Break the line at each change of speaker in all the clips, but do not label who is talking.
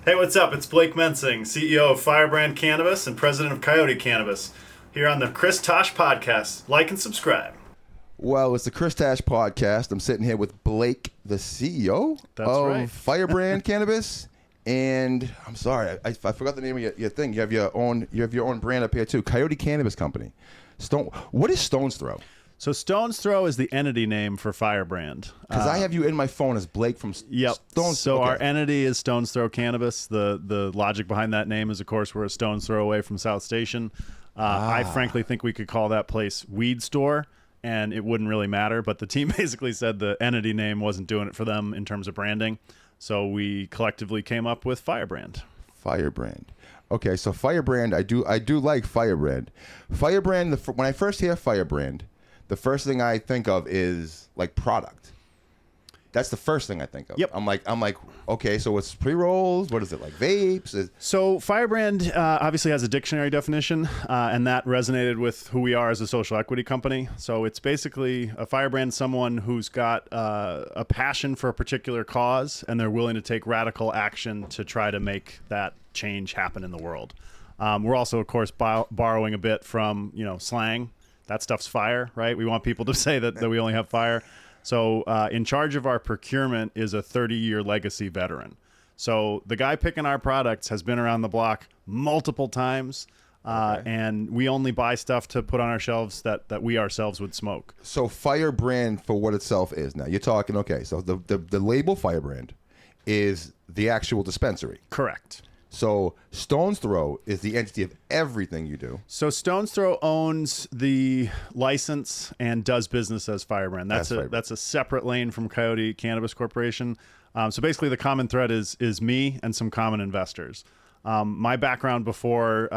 Hey, what's up? It's Blake Mensing, CEO of Firebrand Cannabis and president of Coyote Cannabis, here on the Tash Pawtcast. Like and subscribe.
Well, it's the Tash Pawtcast. I'm sitting here with Blake, the CEO of Firebrand Cannabis. And I'm sorry, I forgot the name of your thing. You have your own brand up here too, Coyote Cannabis Company. What is Stone's Throw?
So Stone's Throw is the entity name for Firebrand.
Because I have you in my phone as Blake from
Yep.
Stone's.
So
okay.
our entity is Stone's Throw Cannabis. The logic behind that name is, of course, we're a stone's throw away from South Station. I frankly think we could call that place Weed Store, and it wouldn't really matter. But the team basically said the entity name wasn't doing it for them in terms of branding. So we collectively came up with Firebrand.
Firebrand. Okay, so Firebrand, I do like Firebrand. Firebrand, when I first hear Firebrand, the first thing I think of is like product. That's the first thing I think of.
Yep.
I'm like, okay, so it's pre-rolls? What is it, like vapes?
So Firebrand obviously has a dictionary definition, and that resonated with who we are as a social equity company. So it's basically a firebrand, someone who's got a passion for a particular cause, and they're willing to take radical action to try to make that change happen in the world. We're also, of course, borrowing a bit from slang. That stuff's fire, right? We want people to say that we only have fire. So in charge of our procurement is a 30-year legacy veteran. So the guy picking our products has been around the block multiple times, and we only buy stuff to put on our shelves that we ourselves would smoke.
So Firebrand, for what itself is, now you're talking, okay, so the label Firebrand is the actual dispensary.
Correct.
So Stone's Throw is the entity of everything you do.
So Stone's Throw owns the license and does business as Firebrand. That's a separate lane from Coyote Cannabis Corporation. So basically the common thread is me and some common investors. My background before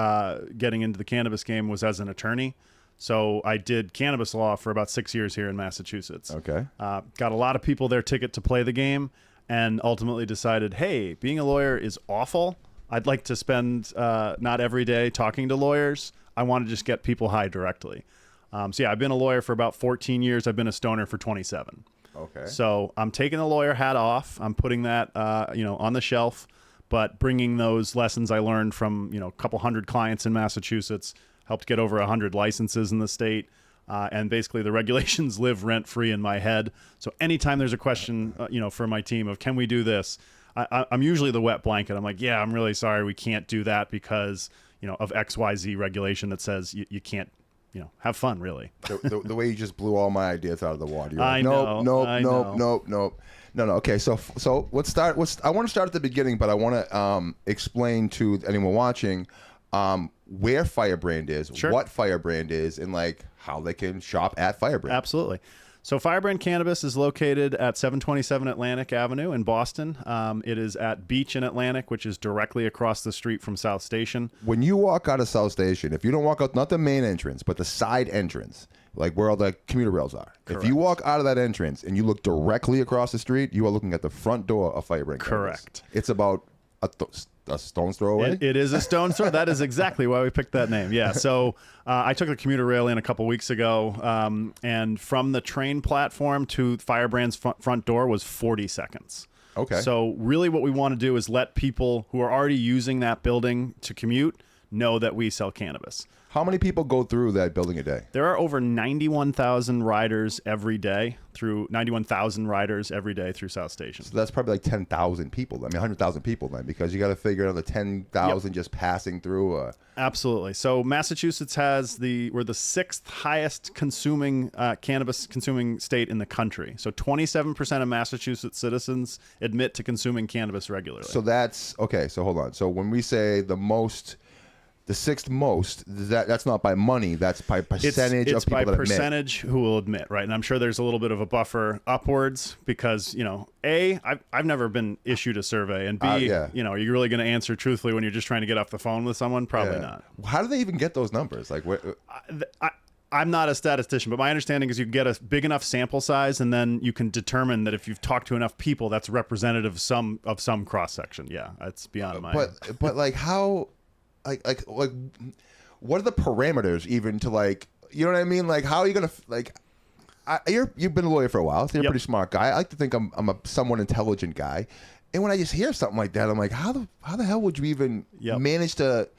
getting into the cannabis game was as an attorney. So I did cannabis law for about 6 years here in Massachusetts.
Okay.
Got a lot of people their ticket to play the game, and ultimately decided, hey, being a lawyer is awful. I'd like to spend not every day talking to lawyers. I want to just get people high directly. So yeah, I've been a lawyer for about 14 years. I've been a stoner for 27.
Okay.
So I'm taking the lawyer hat off. I'm putting that on the shelf, but bringing those lessons I learned from a couple hundred clients in Massachusetts, helped get over 100 licenses in the state. And basically the regulations live rent free in my head. So anytime there's a question, for my team of, can we do this? I'm usually the wet blanket. I'm like, yeah, I'm really sorry. We can't do that because, of XYZ regulation that says you can't, have fun really.
The way you just blew all my ideas out of the water.
I know.
Nope. No. Okay. So let's start. I want to start at the beginning, but I want to explain to anyone watching where Firebrand is,
Sure.
what Firebrand is, and like how they can shop at Firebrand.
Absolutely. So Firebrand Cannabis is located at 727 Atlantic Avenue in Boston. It is at Beach in Atlantic, which is directly across the street from South Station.
When you walk out of South Station, if you don't walk out, not the main entrance, but the side entrance, like where all the commuter rails are.
Correct.
If you walk out of that entrance and you look directly across the street, you are looking at the front door of Firebrand Cannabis.
Correct.
It's about a stone's throw away?
It is a stone's throw. That is exactly why we picked that name. Yeah. So I took the commuter rail in a couple weeks ago, and from the train platform to Firebrand's front door was 40 seconds.
Okay.
So really what we want to do is let people who are already using that building to commute know that we sell cannabis.
How many people go through that building a day?
There are over 91,000 riders every day through South Station.
So that's probably like 10,000 people. I mean, 100,000 people then, because you got to figure another 10,000 just passing through.
Absolutely. So Massachusetts we're the sixth highest consuming cannabis consuming state in the country. So 27% of Massachusetts citizens admit to consuming cannabis regularly.
So that's okay. So hold on. So when we say the sixth most, that's not by money, that's by percentage of people that admit.
It's by percentage who will admit, right? And I'm sure there's a little bit of a buffer upwards because, A, I've never been issued a survey, and B, are you really going to answer truthfully when you're just trying to get off the phone with someone? Probably not.
How do they even get those numbers? Like,
I'm not a statistician, but my understanding is you get a big enough sample size, and then you can determine that if you've talked to enough people, that's representative of some cross section. Yeah, it's beyond my.
But like how. Like, what are the parameters even to like, you know what I mean? Like, how are you gonna like? You've been a lawyer for a while, so you're a pretty smart guy. I like to think I'm a somewhat intelligent guy. And when I just hear something like that, I'm like, how the hell would you even
Yep.
manage to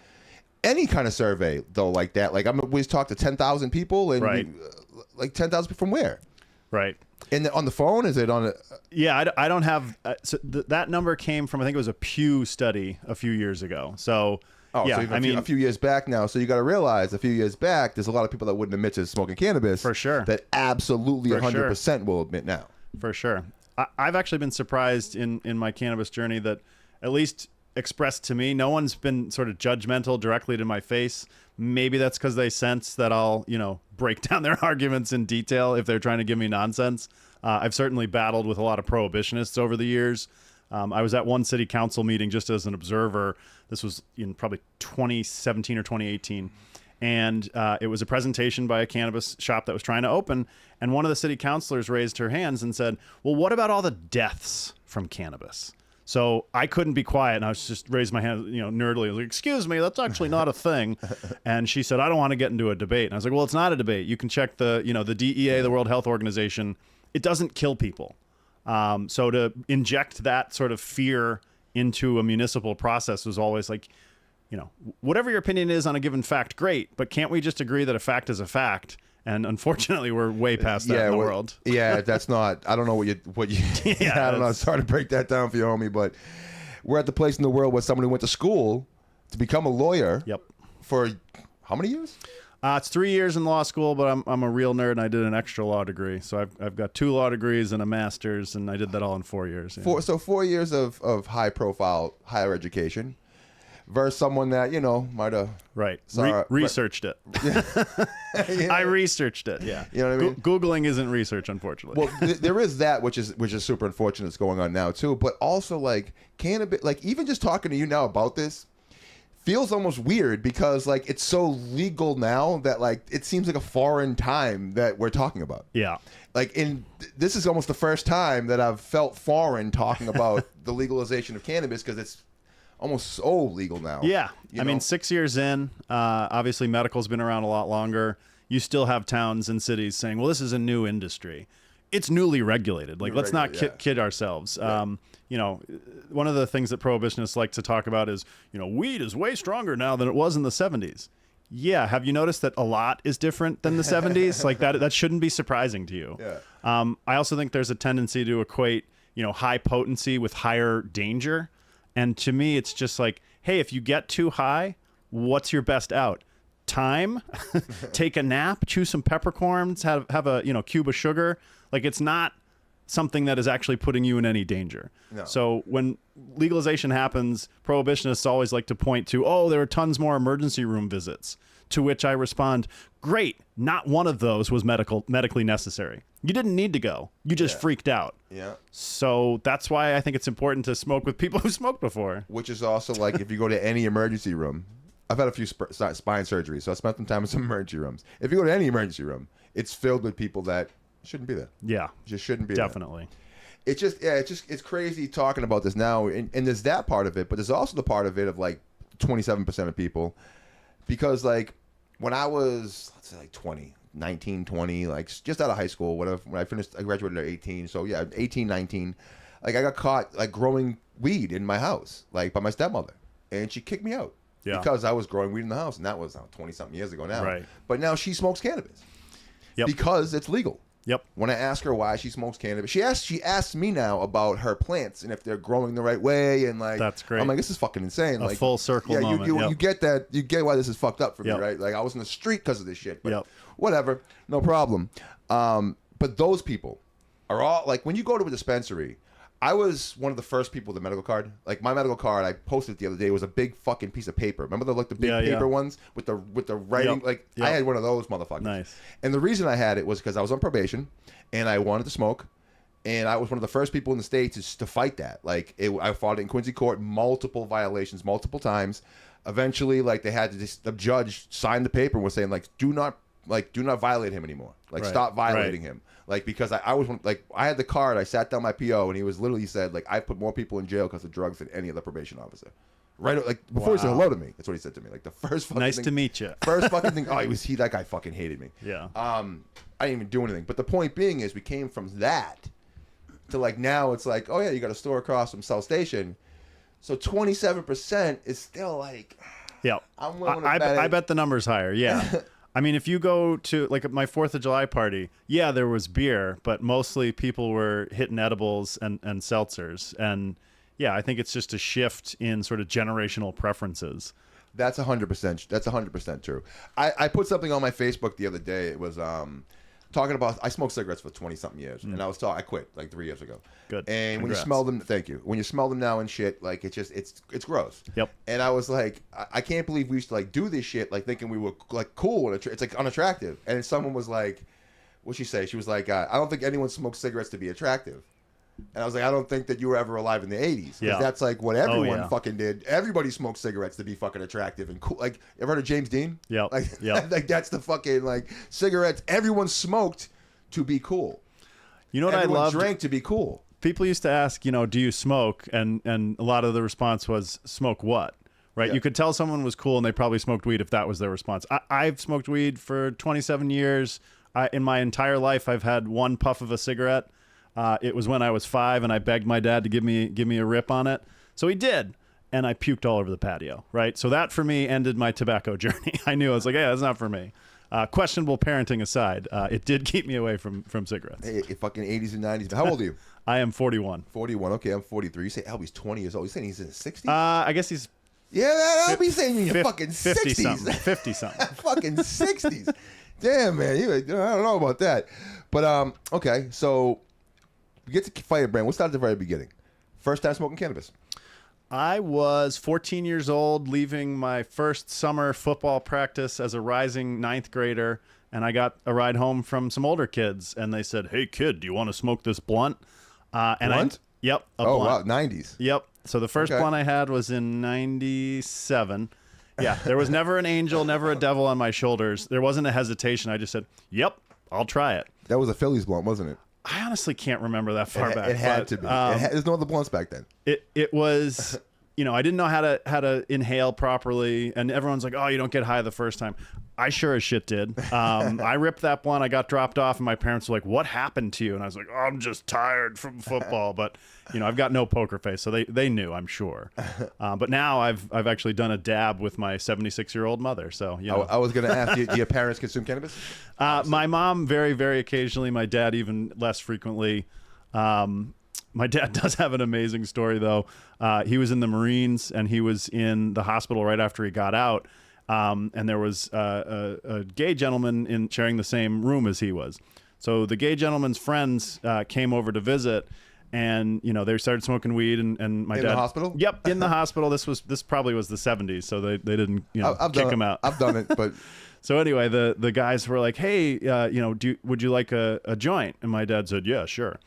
any kind of survey though like that? Like we just talked to 10,000 people, and
Right.
like 10,000 from where?
Right.
And on the phone? Is it on?
Yeah, I don't have. So that number came from, I think it was a Pew study a few years ago. So yeah,
So even a few years back now. So you got to realize a few years back, there's a lot of people that wouldn't admit to smoking cannabis.
For sure.
That absolutely 100% will admit now.
For sure. I've actually been surprised in my cannabis journey that, at least expressed to me, no one's been sort of judgmental directly to my face. Maybe that's because they sense that I'll, break down their arguments in detail if they're trying to give me nonsense. I've certainly battled with a lot of prohibitionists over the years. I was at one city council meeting just as an observer. This was in probably 2017 or 2018. And it was a presentation by a cannabis shop that was trying to open. And one of the city councilors raised her hands and said, well, what about all the deaths from cannabis? So I couldn't be quiet, and I was just raised my hand, nerdily. I was like, excuse me, that's actually not a thing. And she said, I don't want to get into a debate. And I was like, well, it's not a debate. You can check the DEA, the World Health Organization. It doesn't kill people. So to inject that sort of fear into a municipal process was always like, whatever your opinion is on a given fact, great. But can't we just agree that a fact is a fact? And unfortunately, we're way past that in the world.
Yeah, that's not. I don't know what you.
Yeah,
I don't know. Sorry to break that down for you, homie, but we're at the place in the world where somebody went to school to become a lawyer.
Yep.
For how many years?
It's 3 years in law school, but I'm a real nerd, and I did an extra law degree. So I've got 2 law degrees and a master's, and I did that all in 4 years. Yeah.
4 years of high profile higher education. Versus someone that might have
researched it. I researched it. Yeah,
you know what I mean.
Googling isn't research, unfortunately.
Well, there is that, which is super unfortunate. That's going on now too. But also like cannabis, like even just talking to you now about this feels almost weird because like it's so legal now that like it seems like a foreign time that we're talking about.
Yeah.
Like this is almost the first time that I've felt foreign talking about the legalization of cannabis because it's almost so legal now.
Yeah. I mean, 6 years in, obviously medical's been around a lot longer. You still have towns and cities saying, well, this is a new industry. It's newly regulated. Like, let's not kid ourselves. Right. One of the things that prohibitionists like to talk about is, weed is way stronger now than it was in the 70s. Yeah. Have you noticed that a lot is different than the 70s? Like that shouldn't be surprising to you.
Yeah.
I also think there's a tendency to equate, high potency with higher danger. And to me, it's just like, hey, if you get too high, what's your best out? Time, take a nap, chew some peppercorns, have a cube of sugar. Like it's not something that is actually putting you in any danger.
No.
So when legalization happens, prohibitionists always like to point to, oh, there are tons more emergency room visits. To which I respond, great, not one of those was medically necessary. You didn't need to go. You just freaked out.
Yeah.
So that's why I think it's important to smoke with people who smoked before.
Which is also like if you go to any emergency room, I've had a few spine surgeries, so I spent some time in some emergency rooms. If you go to any emergency room, it's filled with people that shouldn't be there.
Yeah.
Just shouldn't be
Definitely.
There. It's crazy talking about this now. And there's that part of it, but there's also the part of it of like 27% of people. Because like when I was, let's say like 19, 20, like just out of high school, whatever, when I finished, I graduated at 18. So yeah, 18, 19, like I got caught like growing weed in my house, like by my stepmother. And she kicked me out because I was growing weed in the house. And that was 20 something years ago now.
Right.
But now she smokes cannabis because it's legal.
Yep.
When I ask her why she smokes cannabis, she asks me now about her plants and if they're growing the right way, and like
that's great.
I'm like, this is fucking insane.
A
like
full circle moment.
You get that. You get why this is fucked up for me, right? Like I was in the street because of this shit, but whatever, no problem. But those people are all like, when you go to a dispensary, I was one of the first people with a medical card. Like my medical card, I posted it the other day, was a big fucking piece of paper. Remember the big paper ones with the writing? I had one of those motherfuckers.
Nice.
And the reason I had it was because I was on probation and I wanted to smoke. And I was one of the first people in the state to fight that. Like I fought it in Quincy court, multiple violations, multiple times. Eventually, like they had to the judge signed the paper and was saying like, do not violate him anymore. Like stop violating him. Like, because I was like, I had the card, I sat down my PO, and he said, like, I put more people in jail because of drugs than any other probation officer. Right, like before he said hello to me, that's what he said to me. Like the first fucking
nice
thing,
to meet you.
First fucking thing. Oh, that guy fucking hated me.
Yeah.
I didn't even do anything. But the point being is, we came from that to like now it's like, oh yeah, you got a store across from South Station. So 27% is still like,
yeah.
I'm willing to
I bet the number's higher. Yeah. I mean, if you go to like my 4th of July party, yeah, there was beer, but mostly people were hitting edibles and seltzers. And yeah, I think it's just a shift in sort of generational preferences.
That's 100%. That's 100% true. I put something on my Facebook the other day. It was talking about, I smoked cigarettes for 20 something years, and I quit like 3 years ago.
Good.
And when you smell them, thank you. When you smell them now and shit, like it's gross.
Yep.
And I was like, I can't believe we used to like do this shit, like thinking we were like cool, and it's like unattractive. And then someone was like, what'd she say? She was like, I don't think anyone smokes cigarettes to be attractive. And I was like, I don't think that you were ever alive in the 80s. Because that's like what everyone fucking did. Everybody smoked cigarettes to be fucking attractive and cool. Like, ever heard of James Dean?
Yeah.
Like that's the fucking, like, cigarettes. Everyone smoked to be cool.
You know what I loved?
Drank to be cool.
People used to ask, do you smoke? And a lot of the response was, smoke what? Right? Yeah. You could tell someone was cool and they probably smoked weed if that was their response. I've smoked weed for 27 years. In my entire life, I've had one puff of a cigarette. It was when I was 5, and I begged my dad to give me a rip on it. So he did, and I puked all over the patio, right? So that, for me, ended my tobacco journey. I knew. I was like, yeah, that's not for me. Questionable parenting aside, it did keep me away from cigarettes.
Hey, fucking 80s and 90s. How old are you?
I am 41.
41. Okay, I'm 43. You say Albie's 20 years old. You saying he's in his 60s?
I guess he's...
Yeah, Albie's saying in your fucking 60s.
50-something.
Fucking 60s. Damn, man. I don't know about that. But, okay, so... We get to Firebrand. We'll start at the very beginning. First time smoking cannabis.
I was 14 years old, leaving my first summer football practice as a rising 9th grader, and I got a ride home from some older kids, and they said, "Hey, kid, do you want to smoke this blunt?"
Blunt?
Yep.
Oh,
blunt.
wow, 90s.
Yep. So the first blunt I had was in 97. Yeah, there was never an angel, never a devil on my shoulders. There wasn't a hesitation. I just said, "Yep, I'll try it."
That was a Phillies blunt, wasn't it?
I honestly can't remember that far back.
It had to be. There's no other blunts back then.
It was, I didn't know how to inhale properly, and everyone's like, "Oh, you don't get high the first time." I sure as shit did. I ripped that blunt. I got dropped off, and my parents were like, "What happened to you?" And I was like, "Oh, I'm just tired from football." But I've got no poker face, so they knew, I'm sure. But now I've actually done a dab with my 76-year-old mother. So
I was going to ask you, do your parents consume cannabis?
My mom very, very occasionally. My dad even less frequently. My dad does have an amazing story, though. He was in the Marines, and he was in the hospital right after he got out. And there was a gay gentleman sharing the same room as he was. So the gay gentleman's friends came over to visit, and they started smoking weed. And my dad
in the hospital.
Yep, in the hospital. This probably was the 70s, so they didn't kick him out.
I've done it, but.
So anyway, the guys were like, "Hey, would you like a joint?" And my dad said, "Yeah, sure."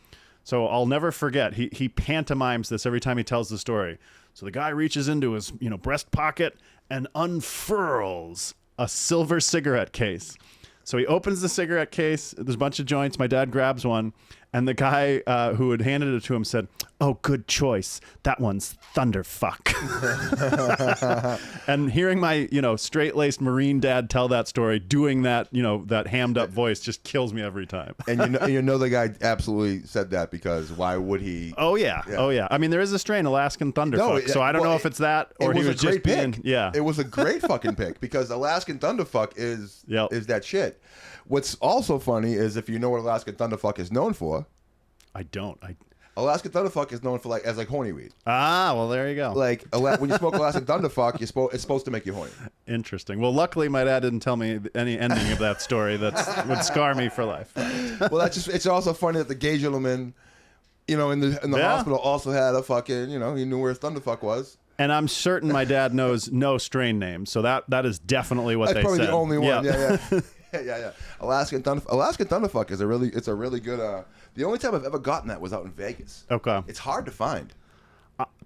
So I'll never forget. He pantomimes this every time he tells the story. So the guy reaches into his breast pocket and unfurls a silver cigarette case. So he opens the cigarette case. There's a bunch of joints. My dad grabs one, and the guy who had handed it to him said, "Oh, good choice. That one's Thunderfuck." And hearing my straight-laced Marine dad tell that story, doing that that hammed up voice just kills me every time.
And the guy absolutely said that, because why would he?
Oh yeah. Oh yeah. I mean, there is a strain, Alaskan Thunderfuck. So I don't know if it's that or he was just being. Yeah.
It was a great fucking pick, because Alaskan Thunderfuck is that shit. What's also funny is, if you know what Alaskan Thunderfuck is known for.
I don't.
Alaskan Thunderfuck is known for as horny weed.
Ah, well, there you go.
Like when you smoke Alaskan Thunderfuck, it's supposed to make you horny.
Interesting. Well, luckily my dad didn't tell me any ending of that story that would scar me for life.
Well, it's also funny that the gay gentleman, in the hospital also had a fucking, he knew where his Thunderfuck was.
And I'm certain my dad knows no strain names, so that is definitely what they said.
That's probably the only one. Yeah. Yeah. Alaskan Thunderfuck is a really good. The only time I've ever gotten that was out in Vegas.
Okay.
It's hard to find.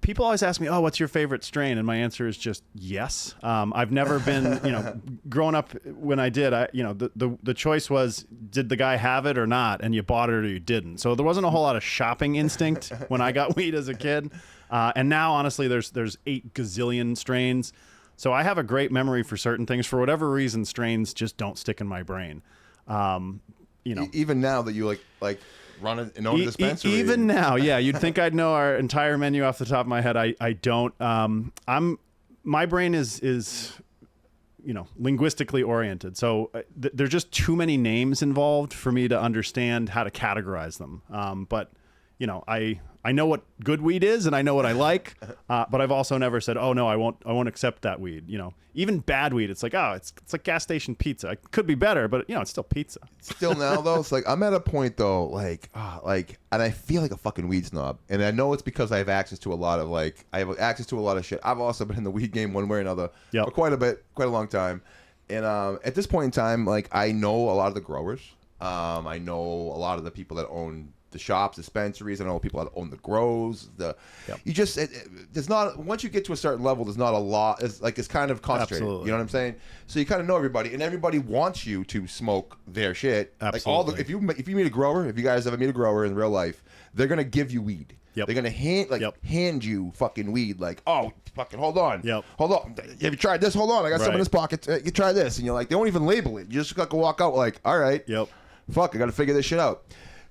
People always ask me, "Oh, what's your favorite strain?" And my answer is just yes. I've never been, growing up when I did, the choice was, did the guy have it or not? And you bought it or you didn't. So there wasn't a whole lot of shopping instinct when I got weed as a kid. And now, honestly, there's 8 gazillion strains. So I have a great memory for certain things. For whatever reason, strains just don't stick in my brain.
Even now that you like run and own a dispensary.
Even now, yeah, you'd think I'd know our entire menu off the top of my head. I don't. My brain is linguistically oriented. So there's just too many names involved for me to understand how to categorize them. But I know what good weed is and I know what I like, but I've also never said, oh no, I won't accept that weed. Even bad weed, it's like, oh, it's like gas station pizza. It could be better, but it's still pizza.
Still now though, it's like I'm at a point though, and I feel like a fucking weed snob, and I know it's because I have access to a lot of shit. I've also been in the weed game one way or another for quite a long time, and at this point in time, like I know a lot of the growers, I know a lot of the people that own the shops, dispensaries. I know people that own the grows. There's not, once you get to a certain level, there's not a lot. It's kind of concentrated.
Absolutely.
You know what I'm saying? So you kind of know everybody, and everybody wants you to smoke their shit.
Absolutely.
If you meet a grower, if you guys ever meet a grower in real life, they're gonna give you weed.
Yep.
They're gonna hand you fucking weed. Like, oh, fucking hold on.
Yep.
Hold on. Have you tried this? Hold on. I got some in this pocket. You try this, and you're like, they won't even label it. You just got to walk out like, all right.
Yep.
Fuck, I got to figure this shit out.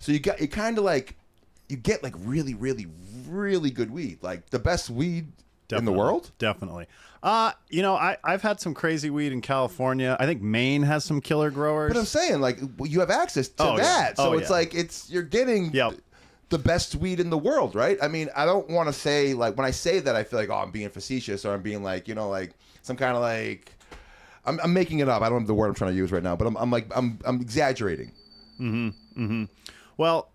So you get like really, really, really good weed, like the best weed in the world.
Definitely. I've had some crazy weed in California. I think Maine has some killer growers.
But I'm saying, like, you have access to that, so it's like you're getting the best weed in the world, right? I mean, I don't want to say, like, when I say that, I feel like, oh, I'm being facetious, or I'm being like, like some kind of like, I'm making it up. I don't know the word I'm trying to use right now, but I'm exaggerating.
Mm-hmm. Mm-hmm. Well,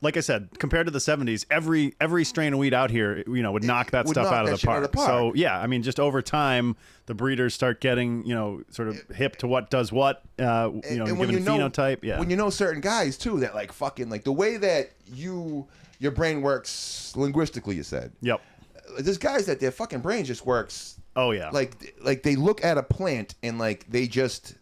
like I said, compared to the 70s, every strain of weed out here, would knock that stuff out of the park. So yeah, I mean, just over time, the breeders start getting, sort of hip to what does what, given phenotype. Yeah.
When you know certain guys too, that like fucking like the way that your brain works linguistically, you said.
Yep.
There's guys that their fucking brain just works.
Oh yeah.
Like they look at a plant and like they just.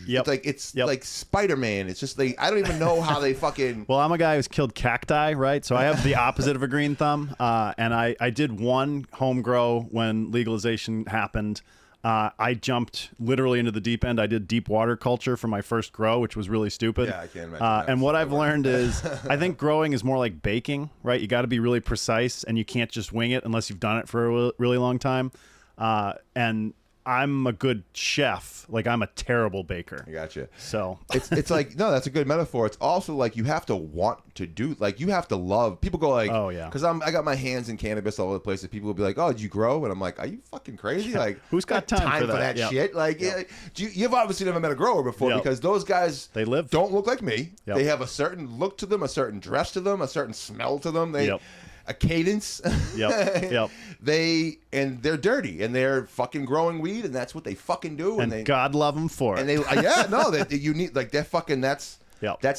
Yep. It's like Spider-Man. It's just I don't even know how they fucking.
Well, I'm a guy who's killed cacti, right? So I have the opposite of a green thumb. And I did one home grow when legalization happened. I jumped literally into the deep end. I did deep water culture for my first grow, which was really stupid.
Yeah, I can't imagine.
And what I've learned is I think growing is more like baking, right? You got to be really precise, and you can't just wing it unless you've done it for a really long time. And I'm a good chef. Like, I'm a terrible baker.
I gotcha.
So
it's like, no, that's a good metaphor. It's also like you have to want to do, like you have to love. People go like,
oh yeah,
because I got my hands in cannabis all over the place. And people will be like, oh, did you grow? And I'm like, are you fucking crazy? Like,
who's got time for that
shit? Like, you've obviously never met a grower before because those guys don't look like me. They have a certain look to them, a certain dress to them, a certain smell to them. A cadence.
Yep.
They're dirty and they're fucking growing weed and that's what they fucking do.
And God love them for it.
And you need like they're fucking that's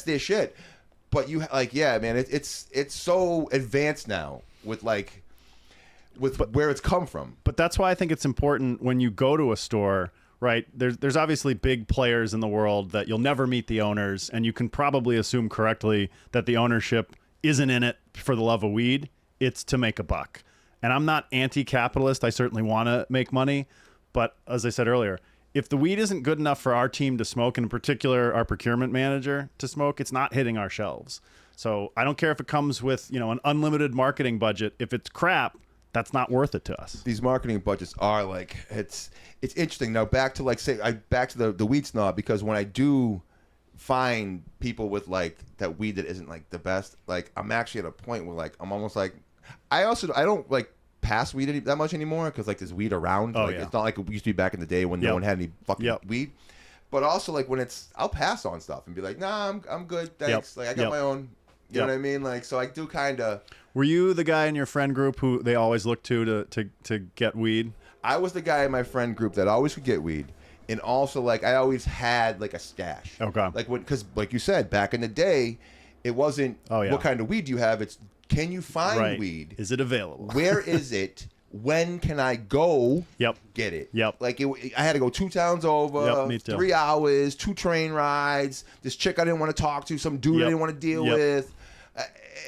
their shit. But you like man, it's so advanced now with where it's come from.
But that's why I think it's important when you go to a store. Right. There's obviously big players in the world that you'll never meet the owners, and you can probably assume correctly that the ownership isn't in it for the love of weed. It's to make a buck. And I'm not anti-capitalist. I certainly want to make money. But as I said earlier, if the weed isn't good enough for our team to smoke, and in particular our procurement manager to smoke, it's not hitting our shelves. So I don't care if it comes with, an unlimited marketing budget. If it's crap, that's not worth it to us.
These marketing budgets are like, it's interesting. Now back to back to the weed snob, because when I do find people with like that weed that isn't like the best, like I'm actually at a point where like I'm almost like I don't like pass weed that much anymore because like there's weed around. It's not like it used to be back in the day when no one had any fucking weed. But also like when I'll pass on stuff and be like, nah, I'm good, thanks. Like I got my own. You know what I mean? Like, so I do kind of.
Were you the guy in your friend group who they always look to get weed?
I was the guy in my friend group that always could get weed. And also, like, I always had, like, a stash.
Okay.
Like, because, like you said, back in the day, it wasn't, what kind of weed do you have? It's, can you find weed?
Is it available?
Where is it? When can I go get it?
Yep.
Like, I had to go 2 towns over,
me too.
3 hours, 2 train rides, this chick I didn't want to talk to, some dude I didn't want to deal with.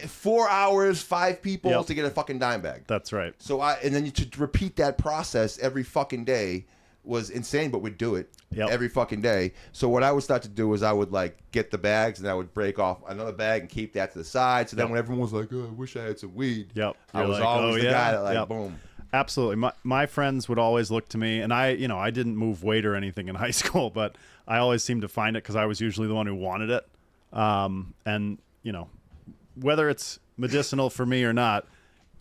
4 hours, 5 people to get a fucking dime bag.
That's right.
So and then to repeat that process every fucking day was insane, but would do it every fucking day. So what I would start to do is I would like get the bags and I would break off another bag and keep that to the side. So then when everyone was like, "Oh, I wish I had some weed," I was like, always the guy that like boom.
Absolutely. My friends would always look to me, and I didn't move weight or anything in high school, but I always seemed to find it because I was usually the one who wanted it. And whether it's medicinal for me or not,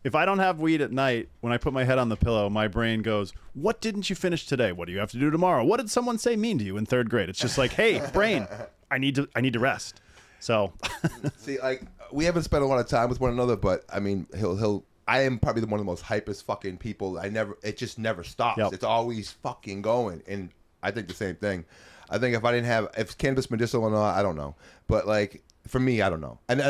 if I don't have weed at night, when I put my head on the pillow, my brain goes, "What didn't you finish today? What do you have to do tomorrow? What did someone say mean to you in third grade?" It's just like, hey, brain, I need to rest. So,
see, like we haven't spent a lot of time with one another, but I mean, I am probably one of the most hypest fucking people. It just never stops. It's always fucking going, and I think the same thing. I think if cannabis medicinal or not, I don't know, but like for me, I don't know, and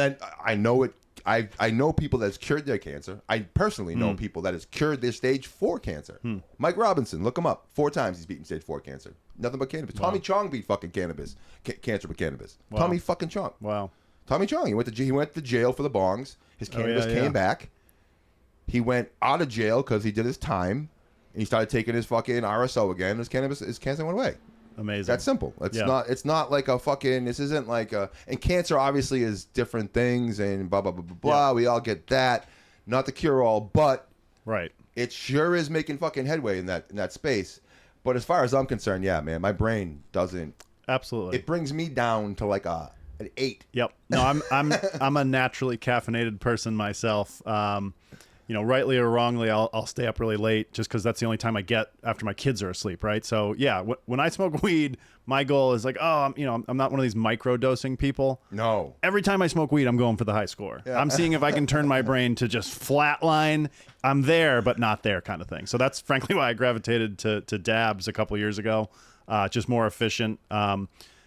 I know it. I know people that's cured their cancer. I personally know people that has cured their stage 4 cancer. Mike Robinson, look him up. 4 times he's beaten stage 4 cancer. Nothing but cannabis. Wow. Tommy Chong beat fucking cannabis, cancer with cannabis. Wow. Tommy fucking Chong.
Wow.
Tommy Chong. He went to jail for the bongs. His cannabis came back. He went out of jail because he did his time, and he started taking his fucking RSO again. His cancer went away.
Amazing.
That's simple. It's not like a fucking. This isn't like a. And cancer obviously is different things and blah blah blah blah blah. We all get that. Not the cure all, but it sure is making fucking headway in that space. But as far as I'm concerned, yeah, man, my brain doesn't.
Absolutely.
It brings me down to like an 8.
Yep. No, I'm a naturally caffeinated person myself. Rightly or wrongly, I'll stay up really late just because that's the only time I get after my kids are asleep, right? So yeah, when I smoke weed, my goal is like, I'm not one of these micro dosing people.
No.
Every time I smoke weed, I'm going for the high score. Yeah. I'm seeing if I can turn my brain to just flatline. I'm there, but not there kind of thing. So that's frankly why I gravitated to dabs a couple of years ago. Just more efficient.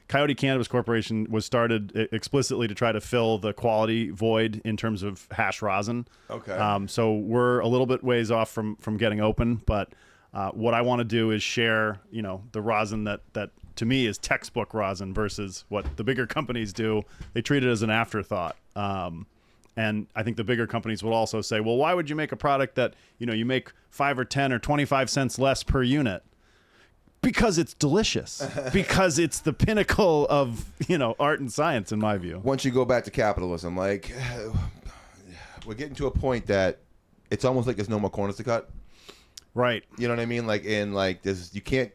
Coyote Cannabis Corporation was started explicitly to try to fill the quality void in terms of hash rosin.
Okay.
So we're a little bit ways off from getting open, but what I want to do is share, the rosin that to me is textbook rosin versus what the bigger companies do. They treat it as an afterthought. And I think the bigger companies will also say, well, why would you make a product that, you make 5 or 10 or 25 cents less per unit? Because it's delicious. Because it's the pinnacle of, art and science, in my view.
Once you go back to capitalism, like, we're getting to a point that it's almost like there's no more corners to cut.
Right.
You know what I mean? Like, there's you can't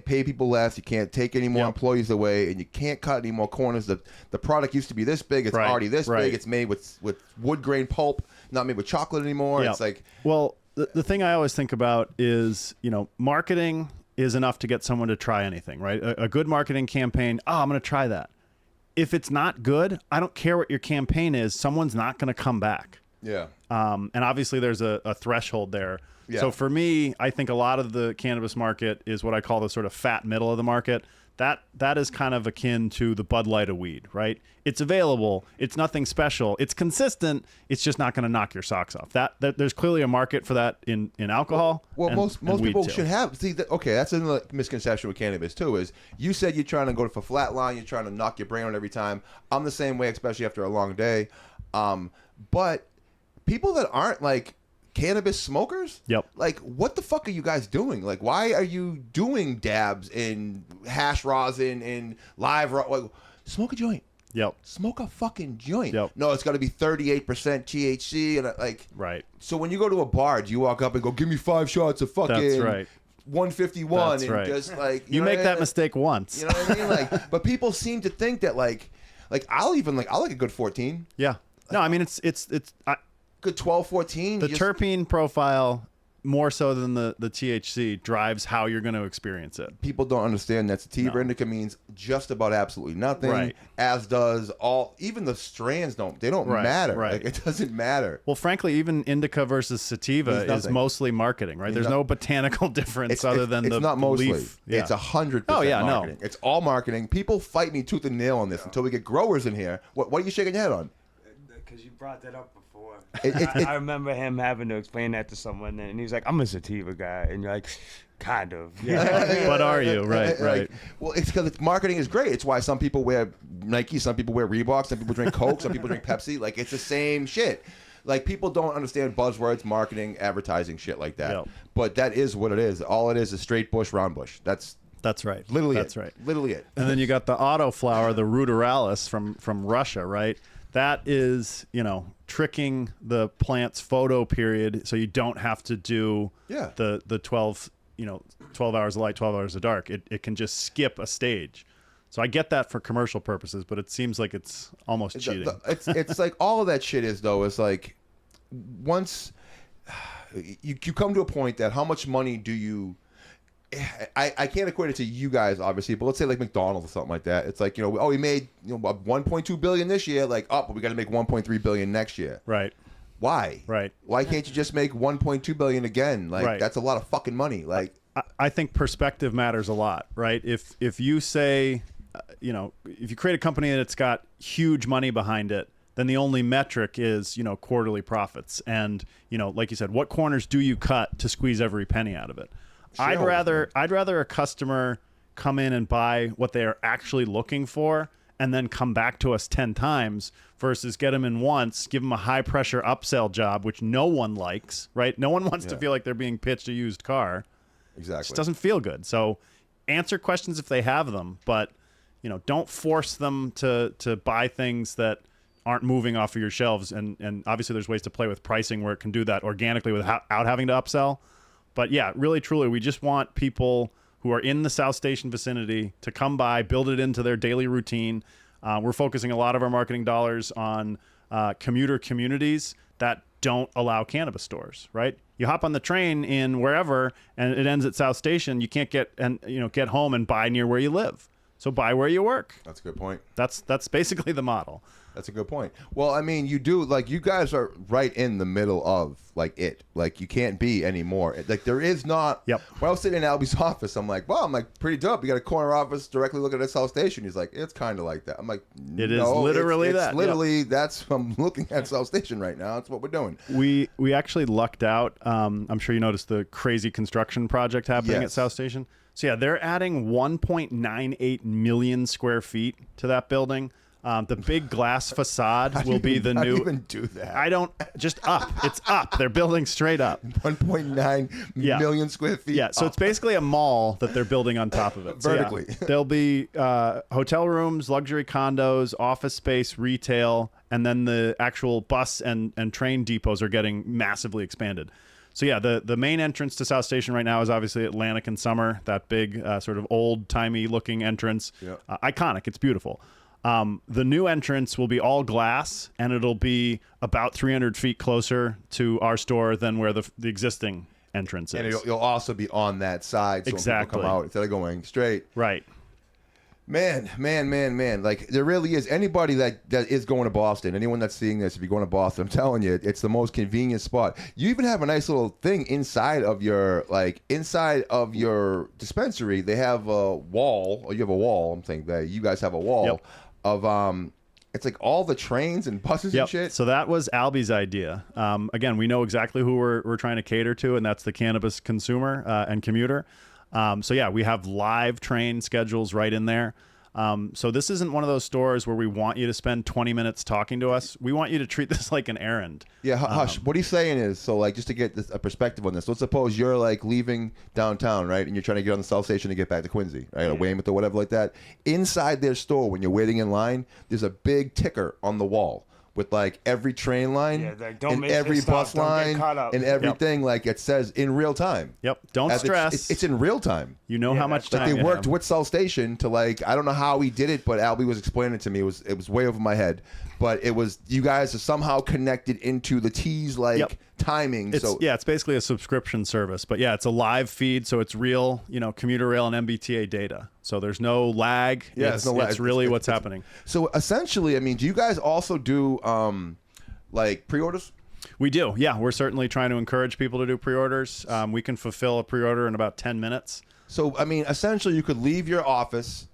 pay people less. You can't take any more employees away, and you can't cut any more corners. The product used to be this big. It's already this big. It's made with wood grain pulp, not made with chocolate anymore. It's like,
well, the thing I always think about is, marketing is enough to get someone to try anything, right? A good marketing campaign, I'm going to try that. If it's not good, I don't care what your campaign is, someone's not going to come back.
Yeah.
And obviously there's a threshold there. Yeah. So for me, I think a lot of the cannabis market is what I call the sort of fat middle of the market. That is kind of akin to the Bud Light of weed, right? It's available. It's nothing special. It's consistent. It's just not going to knock your socks off. That there's clearly a market for that in alcohol.
Well, most people should have. See, okay, that's another misconception with cannabis too. Is you said you're trying to go for flatline. You're trying to knock your brain out every time. I'm the same way, especially after a long day. But people that aren't like cannabis smokers, like what the fuck are you guys doing? Like, why are you doing dabs and hash rosin and live like, smoke a joint. Smoke a fucking joint. No, it's got to be 38% THC and like.
Right.
So when you go to a bar, do you walk up and go, "Give me 5 shots of fucking."
That's right.
151
That's
and
right.
just like
you make that mistake once.
You know what I mean? Like, but people seem to think that like I'll like a good 14.
Yeah. No, I mean it's
good 12, 14.
The terpene profile, more so than the THC, drives how you're going to experience it.
People don't understand that sativa indica means just about absolutely nothing.
Right.
As does even the strands don't matter.
Right.
Like, it doesn't matter.
Well, frankly, even indica versus sativa is mostly marketing, right? There's no botanical difference other than
it's not mostly.
leaf. Yeah.
It's 100% marketing. It's all marketing. People fight me tooth and nail on this until we get growers in here. What are you shaking your head on?
Because you brought that up before. I remember him having to explain that to someone, and he's like, "I'm a sativa guy," and you're like, "Kind of."
Yeah. But are you? Right.
Like, well, it's because marketing is great. It's why some people wear Nike, some people wear Reebok, some people drink Coke, some people drink Pepsi. Like, it's the same shit. like people don't understand buzzwords, marketing, advertising, shit like that.
Yep.
But that is what it is. All it is straight bush, round bush. That's
right.
Literally
That's
it.
right.
Literally it.
And then you got the autoflower, the ruderalis from Russia, right? That is, tricking the plant's photo period, so you don't have to do the 12 hours of light, 12 hours of dark. It can just skip a stage. So I get that for commercial purposes, but it seems like it's almost cheating.
It's like all of that shit is like once you come to a point that how much money do you? I can't equate it to you guys, obviously, but let's say like McDonald's or something like that. It's like, we made 1.2 billion this year, like but we got to make 1.3 billion next year.
Right.
Why?
Right.
Why can't you just make 1.2 billion again? Like
right.
That's a lot of fucking money. Like
I think perspective matters a lot, right? If you say, if you create a company that's got huge money behind it, then the only metric is, quarterly profits. And, like you said, what corners do you cut to squeeze every penny out of it? I'd rather a customer come in and buy what they are actually looking for and then come back to us 10 times versus get them in once, give them a high pressure upsell job, which no one likes, right? No one wants to feel like they're being pitched a used car.
Exactly.
It just doesn't feel good. So answer questions if they have them, but don't force them to buy things that aren't moving off of your shelves. And obviously there's ways to play with pricing where it can do that organically without having to upsell. But yeah, really, truly, we just want people who are in the South Station vicinity to come by, build it into their daily routine. We're focusing a lot of our marketing dollars on commuter communities that don't allow cannabis stores, right? You hop on the train in wherever and it ends at South Station. You can't get home and buy near where you live. So buy where you work.
That's a good point.
That's basically the model.
That's a good point. Well, I mean, you do, like, you guys are right in the middle of, like, it. Like, you can't be anymore. Like, there is not.
Yep.
When I was sitting in Albie's office, I'm like, pretty dope. You got a corner office directly looking at South Station. He's like, it's kind of like that. I'm like,
it is literally
it's
that.
Literally, that's, I'm looking at South Station right now. That's what we're doing.
We actually lucked out. I'm sure you noticed the crazy construction project happening at South Station. So, yeah, they're adding 1.98 million square feet to that building. The big glass facade will be the new.
How do you even do that?
I don't. Just up. It's up. They're building straight up.
1.9 million square feet.
Yeah. So it's basically a mall that they're building on top of it.
Vertically.
So there'll be hotel rooms, luxury condos, office space, retail, and then the actual bus and train depots are getting massively expanded. So yeah, the main entrance to South Station right now is obviously Atlantic and Summer, that big sort of old-timey looking entrance. Yep. Iconic. It's beautiful. The new entrance will be all glass, and it'll be about 300 feet closer to our store than where the existing entrance is.
And you'll also be on that side, so when people come out instead of going straight.
Right.
Man. Like, there really is. Anybody that is going to Boston, anyone that's seeing this, if you're going to Boston, I'm telling you, it's the most convenient spot. You even have a nice little thing inside of your dispensary. They have a wall, or you have a wall, I'm saying that you guys have a wall of, it's like all the trains and buses and shit.
So that was Albie's idea. Again, we know exactly who we're trying to cater to, and that's the cannabis consumer and commuter. So yeah, we have live train schedules right in there. So this isn't one of those stores where we want you to spend 20 minutes talking to us. We want you to treat this like an errand.
Yeah, Hush. What he's saying is, so like, just to get a perspective on this, let's suppose you're like leaving downtown, right? And you're trying to get on the South Station to get back to Quincy, right? Or Weymouth or whatever like that. Inside their store, when you're waiting in line, there's a big ticker on the wall with like every train line and every bus line and everything. Like, it says in real time.
Yep. Don't stress.
It's in real time.
You know how much time.
Like, they worked with South Station to, like, I don't know how he did it, but Albie was explaining it to me. It was way over my head. But it was, you guys are somehow connected into the T's, like, timing.
It's basically a subscription service. But yeah, it's a live feed, so it's real, commuter rail and MBTA data. So there's no lag.
Yeah, it's no lag.
It's really what's happening.
So essentially, I mean, do you guys also do like pre-orders?
We do. Yeah, we're certainly trying to encourage people to do pre-orders. We can fulfill a pre-order in about 10 minutes.
So, I mean, essentially, you could leave your office,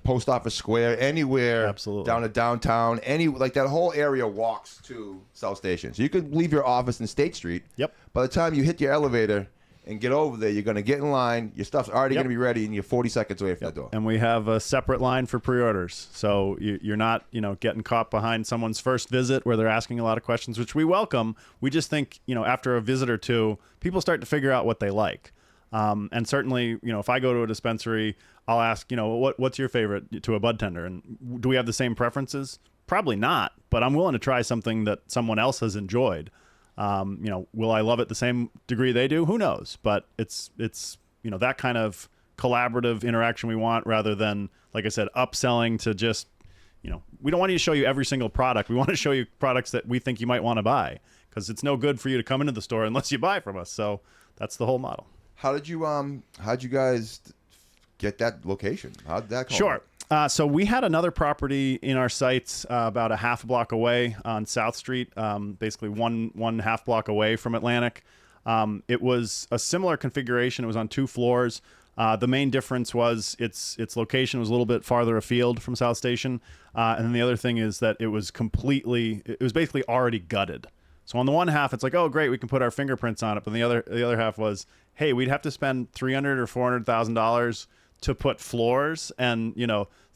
Post Office Square, anywhere, down to downtown, like that whole area walks to South Station. So you could leave your office in State Street.
Yep.
By the time you hit your elevator and get over there. You're going to get in line. Your stuff's already going to be ready, and you're 40 seconds away from the door.
And we have a separate line for pre-orders. So you're not, getting caught behind someone's first visit where they're asking a lot of questions, which we welcome. We just think, after a visit or two, people start to figure out what they like. And certainly, if I go to a dispensary, I'll ask, what's your favorite to a bud tender? And do we have the same preferences? Probably not, but I'm willing to try something that someone else has enjoyed. Will I love it the same degree they do? Who knows? But it's that kind of collaborative interaction we want, rather than, like I said, upselling to just, we don't want you to show you every single product. We want to show you products that we think you might want to buy, because it's no good for you to come into the store unless you buy from us. So that's the whole model.
How'd you guys get that location? How'd that come?
Sure. So we had another property in our sights about a half block away on South Street, basically one half block away from Atlantic. It was a similar configuration. It was on 2 floors. The main difference was its location was a little bit farther afield from South Station. And then the other thing is that it was basically already gutted. So on the one half, it's like, oh, great, we can put our fingerprints on it. But the other half was, hey, we'd have to spend $300,000 or $400,000 to put floors and,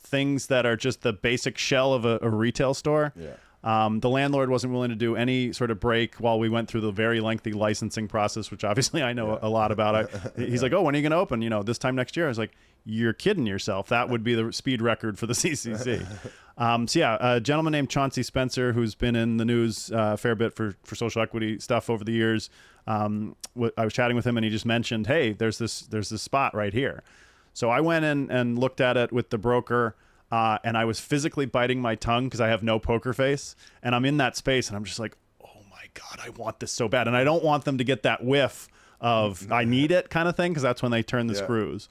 things that are just the basic shell of a retail store. Yeah. The landlord wasn't willing to do any sort of break while we went through the very lengthy licensing process, which obviously I know a lot about. He's like, oh, when are you going to open? This time next year. I was like, you're kidding yourself. That would be the speed record for the CCC. A gentleman named Chauncey Spencer, who's been in the news a fair bit for social equity stuff over the years. I was chatting with him, and he just mentioned, hey, there's this spot right here. So I went in and looked at it with the broker, and I was physically biting my tongue because I have no poker face. And I'm in that space, and I'm just like, oh, my God, I want this so bad. And I don't want them to get that whiff of I need it kind of thing, because that's when they turn the screws.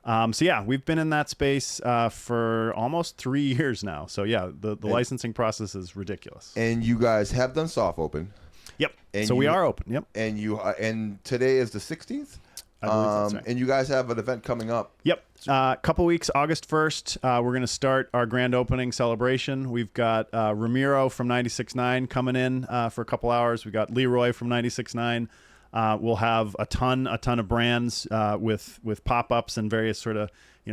We've been in that space for almost 3 years now. So, the licensing process is ridiculous.
And you guys have done soft open.
Yep. And we are open. Yep.
And and today is the 16th?
I believe that's right.
And you guys have an event coming up.
Yep. Couple weeks, August 1st, we're going to start our grand opening celebration. We've got Ramiro from 96.9 coming in for a couple hours. We got Leroy from 96.9. We'll have a ton of brands with pop-ups and various sort of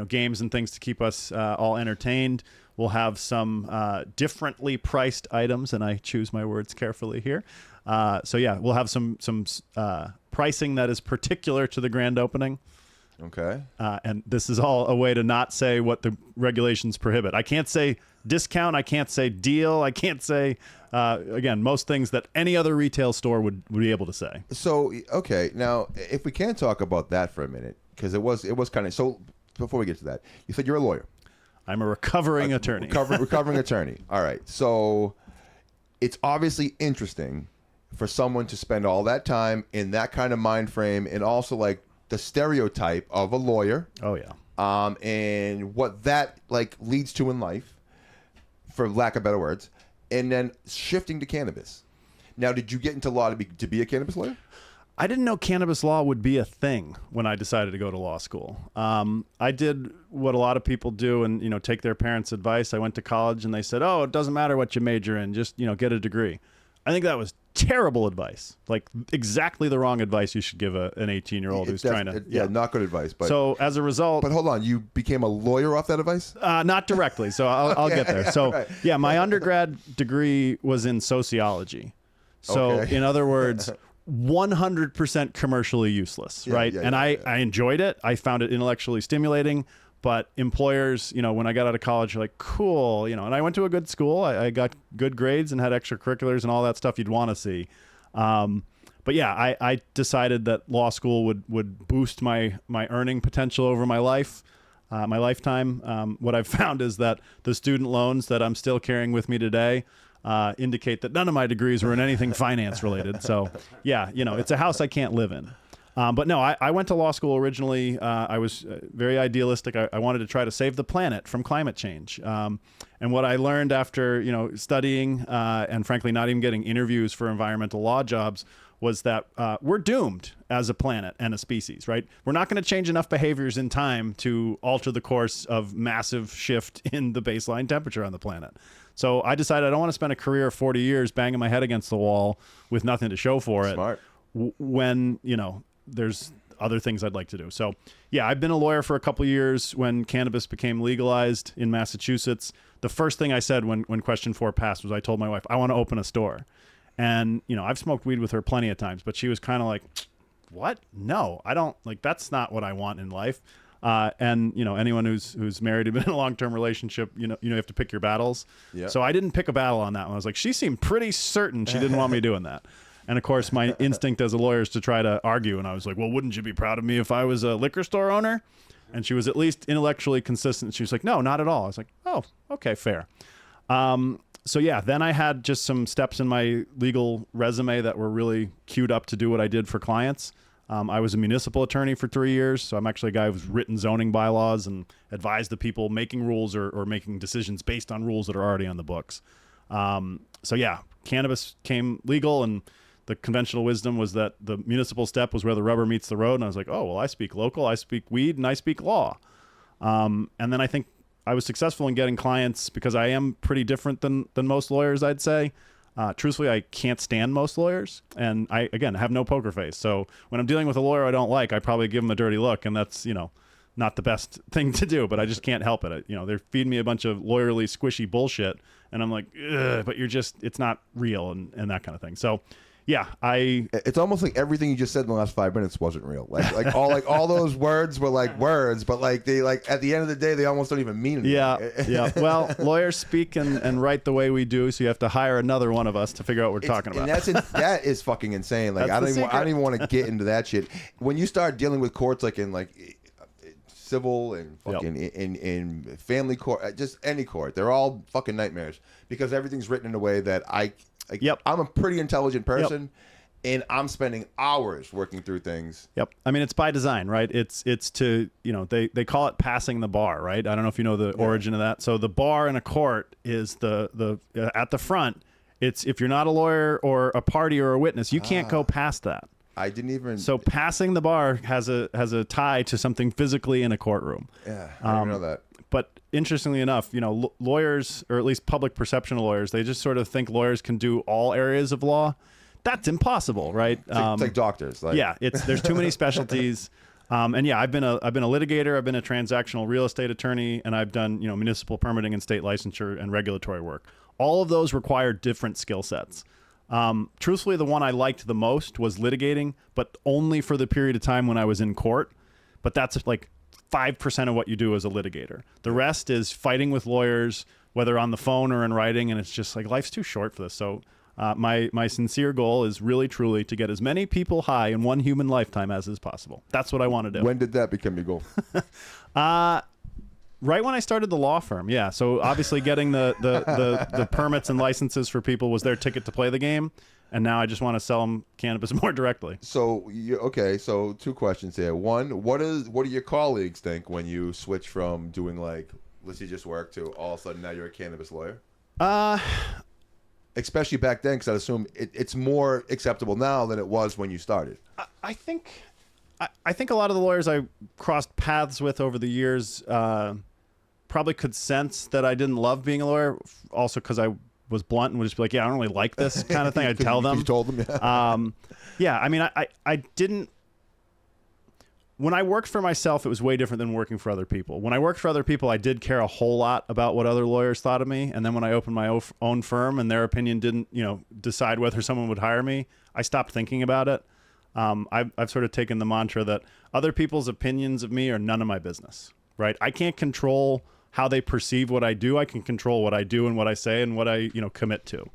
games and things to keep us all entertained. We'll have some differently priced items, and I choose my words carefully here. We'll have some pricing that is particular to the grand opening.
Okay.
And this is all a way to not say what the regulations prohibit. I can't say discount. I can't say deal. I can't say, again, most things that any other retail store would be able to say.
So, okay. Now, if we can talk about that for a minute, because it was kind of, so before we get to that, you said you're a lawyer.
I'm a recovering attorney.
Recovering attorney. All right. So it's obviously interesting for someone to spend all that time in that kind of mind frame, and also like the stereotype of a lawyer.
Oh yeah.
And what that like leads to in life, for lack of better words, and then shifting to cannabis. Now, did you get into law to be a cannabis lawyer?
I didn't know cannabis law would be a thing when I decided to go to law school. I did what a lot of people do and, take their parents' advice. I went to college and they said, oh, it doesn't matter what you major in, just, get a degree. I think that was terrible advice, like exactly the wrong advice you should give an 18-year-old who's trying to.
Not good advice. But
so as a result.
But hold on, you became a lawyer off that advice?
Not directly. So I'll get there. So right. My undergrad degree was in sociology. So in other words, 100% commercially useless, right? I enjoyed it. I found it intellectually stimulating. But employers, when I got out of college, are like, cool, and I went to a good school. I got good grades and had extracurriculars and all that stuff you'd want to see. I decided that law school would boost my earning potential over my lifetime. What I've found is that the student loans that I'm still carrying with me today indicate that none of my degrees were in anything finance related. So, it's a house I can't live in. But no, I went to law school originally. I was very idealistic. I wanted to try to save the planet from climate change. And what I learned after, studying and frankly not even getting interviews for environmental law jobs was that we're doomed as a planet and a species, right? We're not going to change enough behaviors in time to alter the course of massive shift in the baseline temperature on the planet. So I decided I don't want to spend a career of 40 years banging my head against the wall with nothing to show for it.
Smart.
When, there's other things I'd like to do. So yeah, I've been a lawyer for a couple of years. When cannabis became legalized in Massachusetts, the first thing I said when question 4 passed was I told my wife, I want to open a store. And, you know, I've smoked weed with her plenty of times, but she was kind of like, what? No, I don't, like, that's not what I want in life. And, you know, anyone who's married and been in a long-term relationship, you have to pick your battles. Yep. So I didn't pick a battle on that one. I was like, she seemed pretty certain she didn't want me doing that. And of course, my instinct as a lawyer is to try to argue. And I was like, well, wouldn't you be proud of me if I was a liquor store owner? And she was at least intellectually consistent. She was like, no, not at all. I was like, oh, okay, fair. So yeah, then I had just some steps in my legal resume that were really queued up to do what I did for clients. I was a municipal attorney for 3 years, so I'm actually a guy who's written zoning bylaws and advised the people making rules or making decisions based on rules that are already on the books. So yeah, cannabis came legal, and the conventional wisdom was that the municipal step was where the rubber meets the road, and I was like, oh, well, I speak local, I speak weed, and I speak law. And then I think I was successful in getting clients because I am pretty different than most lawyers, I'd say. Truthfully, I can't stand most lawyers, and I, again, have no poker face. So when I'm dealing with a lawyer I don't like, I probably give them a dirty look, and that's, not the best thing to do, but I just can't help it. They're feeding me a bunch of lawyerly squishy bullshit, and I'm like, ugh, but it's not real and that kind of thing. So yeah,
it's almost like everything you just said in the last 5 minutes wasn't real. Like all those words were like words, but like they at the end of the day they almost don't even mean anything.
Yeah. Well, lawyers speak and write the way we do, so you have to hire another one of us to figure out what we're talking about.
And that is fucking insane. Like I don't even want to get into that shit. When you start dealing with courts, like in civil and fucking in family court, just any court, they're all fucking nightmares because everything's written in a way that I'm a pretty intelligent person, and I'm spending hours working through things.
Yep. I mean, it's by design, right? It's to, they call it passing the bar, right? I don't know if you know the origin of that. So the bar in a court is the at the front. It's if you're not a lawyer or a party or a witness, you can't go past that.
I didn't even.
So passing the bar has a tie to something physically in a courtroom.
Yeah, I didn't know that.
But interestingly enough, lawyers, or at least public perception of lawyers, they just sort of think lawyers can do all areas of law. That's impossible, right?
It's like doctors.
There's too many specialties. And yeah, I've been a litigator, I've been a transactional real estate attorney, and I've done municipal permitting and state licensure and regulatory work. All of those require different skill sets. Truthfully, the one I liked the most was litigating, but only for the period of time when I was in court. But that's like 5% of what you do as a litigator. The rest is fighting with lawyers, whether on the phone or in writing, and it's just like life's too short for this. So my sincere goal is really, truly to get as many people high in one human lifetime as is possible. That's what I want to do.
When did that become your goal?
Right when I started the law firm, yeah. So obviously getting the permits and licenses for people was their ticket to play the game. And now I just want to sell them cannabis more directly.
So, so 2 questions here. One, what do your colleagues think when you switch from doing let's say just work to all of a sudden now you're a cannabis lawyer? Especially back then, because I assume it's more acceptable now than it was when you started.
I think a lot of the lawyers I crossed paths with over the years probably could sense that I didn't love being a lawyer, also because I was blunt and would just be like, yeah, I don't really like this kind of thing. I'd tell them.
You told them, yeah.
Yeah, I mean, I didn't. When I worked for myself, it was way different than working for other people. When I worked for other people, I did care a whole lot about what other lawyers thought of me. And then when I opened my own firm and their opinion didn't, decide whether someone would hire me, I stopped thinking about it. I've sort of taken the mantra that other people's opinions of me are none of my business, right? I can't control how they perceive what I do. I can control what I do and what I say and what I, commit to.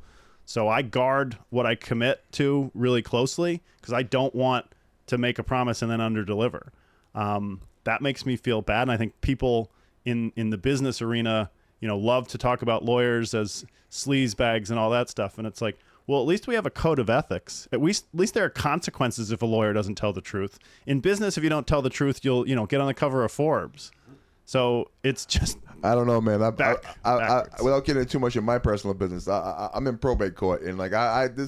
So I guard what I commit to really closely because I don't want to make a promise and then underdeliver. That makes me feel bad. And I think people in the business arena, love to talk about lawyers as sleaze bags and all that stuff. And it's like, well, at least we have a code of ethics. At least there are consequences if a lawyer doesn't tell the truth. In business, if you don't tell the truth, you'll get on the cover of Forbes. So it's just...
I don't know, man. Without getting into too much of my personal business, I'm in probate court, and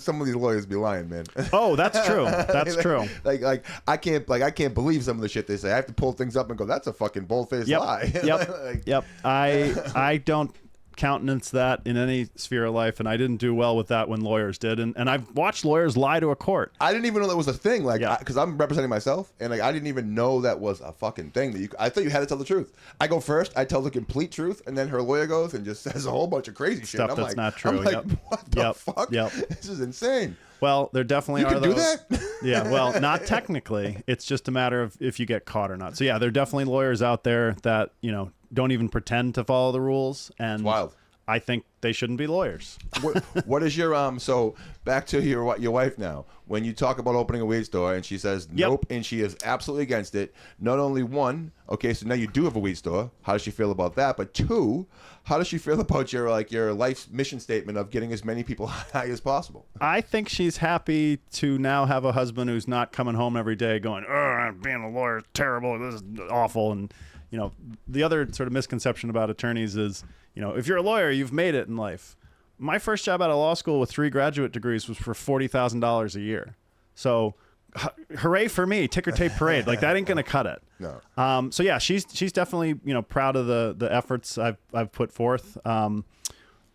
some of these lawyers be lying, man.
Oh, that's true. That's true.
I can't believe some of the shit they say. I have to pull things up and go, that's a fucking bold-faced lie.
Yep. I don't countenance that in any sphere of life, and I didn't do well with that when lawyers did. And I've watched lawyers lie to a court.
I didn't even know that was a thing. Like,
Yeah.
because I'm representing myself, and like I didn't even know that was a fucking thing. That I thought you had to tell the truth. I go first, I tell the complete truth, and then her lawyer goes and just says a whole bunch of crazy shit.
Stuff
I'm
that's
like,
not true.
I'm like,
Yep.
what the
Yep.
fuck?
Yep.
This is insane.
Well, there definitely
You
are
can
those.
do that?
Yeah, well, not technically. It's just a matter of if you get caught or not. So yeah, there are definitely lawyers out there that, you know, don't even pretend to follow the rules, and
It's wild.
I think they shouldn't be lawyers.
What is your so back to your wife now? When you talk about opening a weed store and she says nope, and she is absolutely against it. Not only one, okay, so now you do have a weed store. How does she feel about that? But two, how does she feel about your life's mission statement of getting as many people high as possible?
I think she's happy to now have a husband who's not coming home every day going, "Oh, being a lawyer is terrible. This is awful." And you know, the other sort of misconception about attorneys is, you know, if you're a lawyer, you've made it in life. My first job out of law school with 3 graduate degrees was for $40,000 a year. So hooray for me, ticker tape parade. Like, that ain't going to cut it.
No.
So yeah, she's definitely, you know, proud of the efforts I've put forth.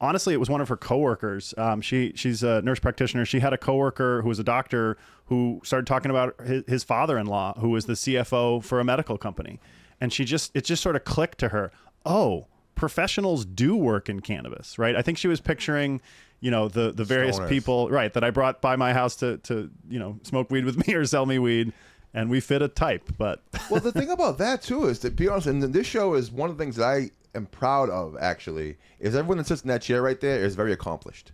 Honestly, it was one of her coworkers. She's a nurse practitioner. She had a coworker who was a doctor who started talking about his father-in-law, who was the CFO for a medical company. And it just sort of clicked to her. Oh, professionals do work in cannabis, right? I think she was picturing, you know, the various
Stoners.
people, right, that I brought by my house to, you know, smoke weed with me or sell me weed. And we fit a type, but
Well, the thing about that too is, to be honest, and this show is one of the things that I am proud of, actually, is everyone that sits in that chair right there is very accomplished.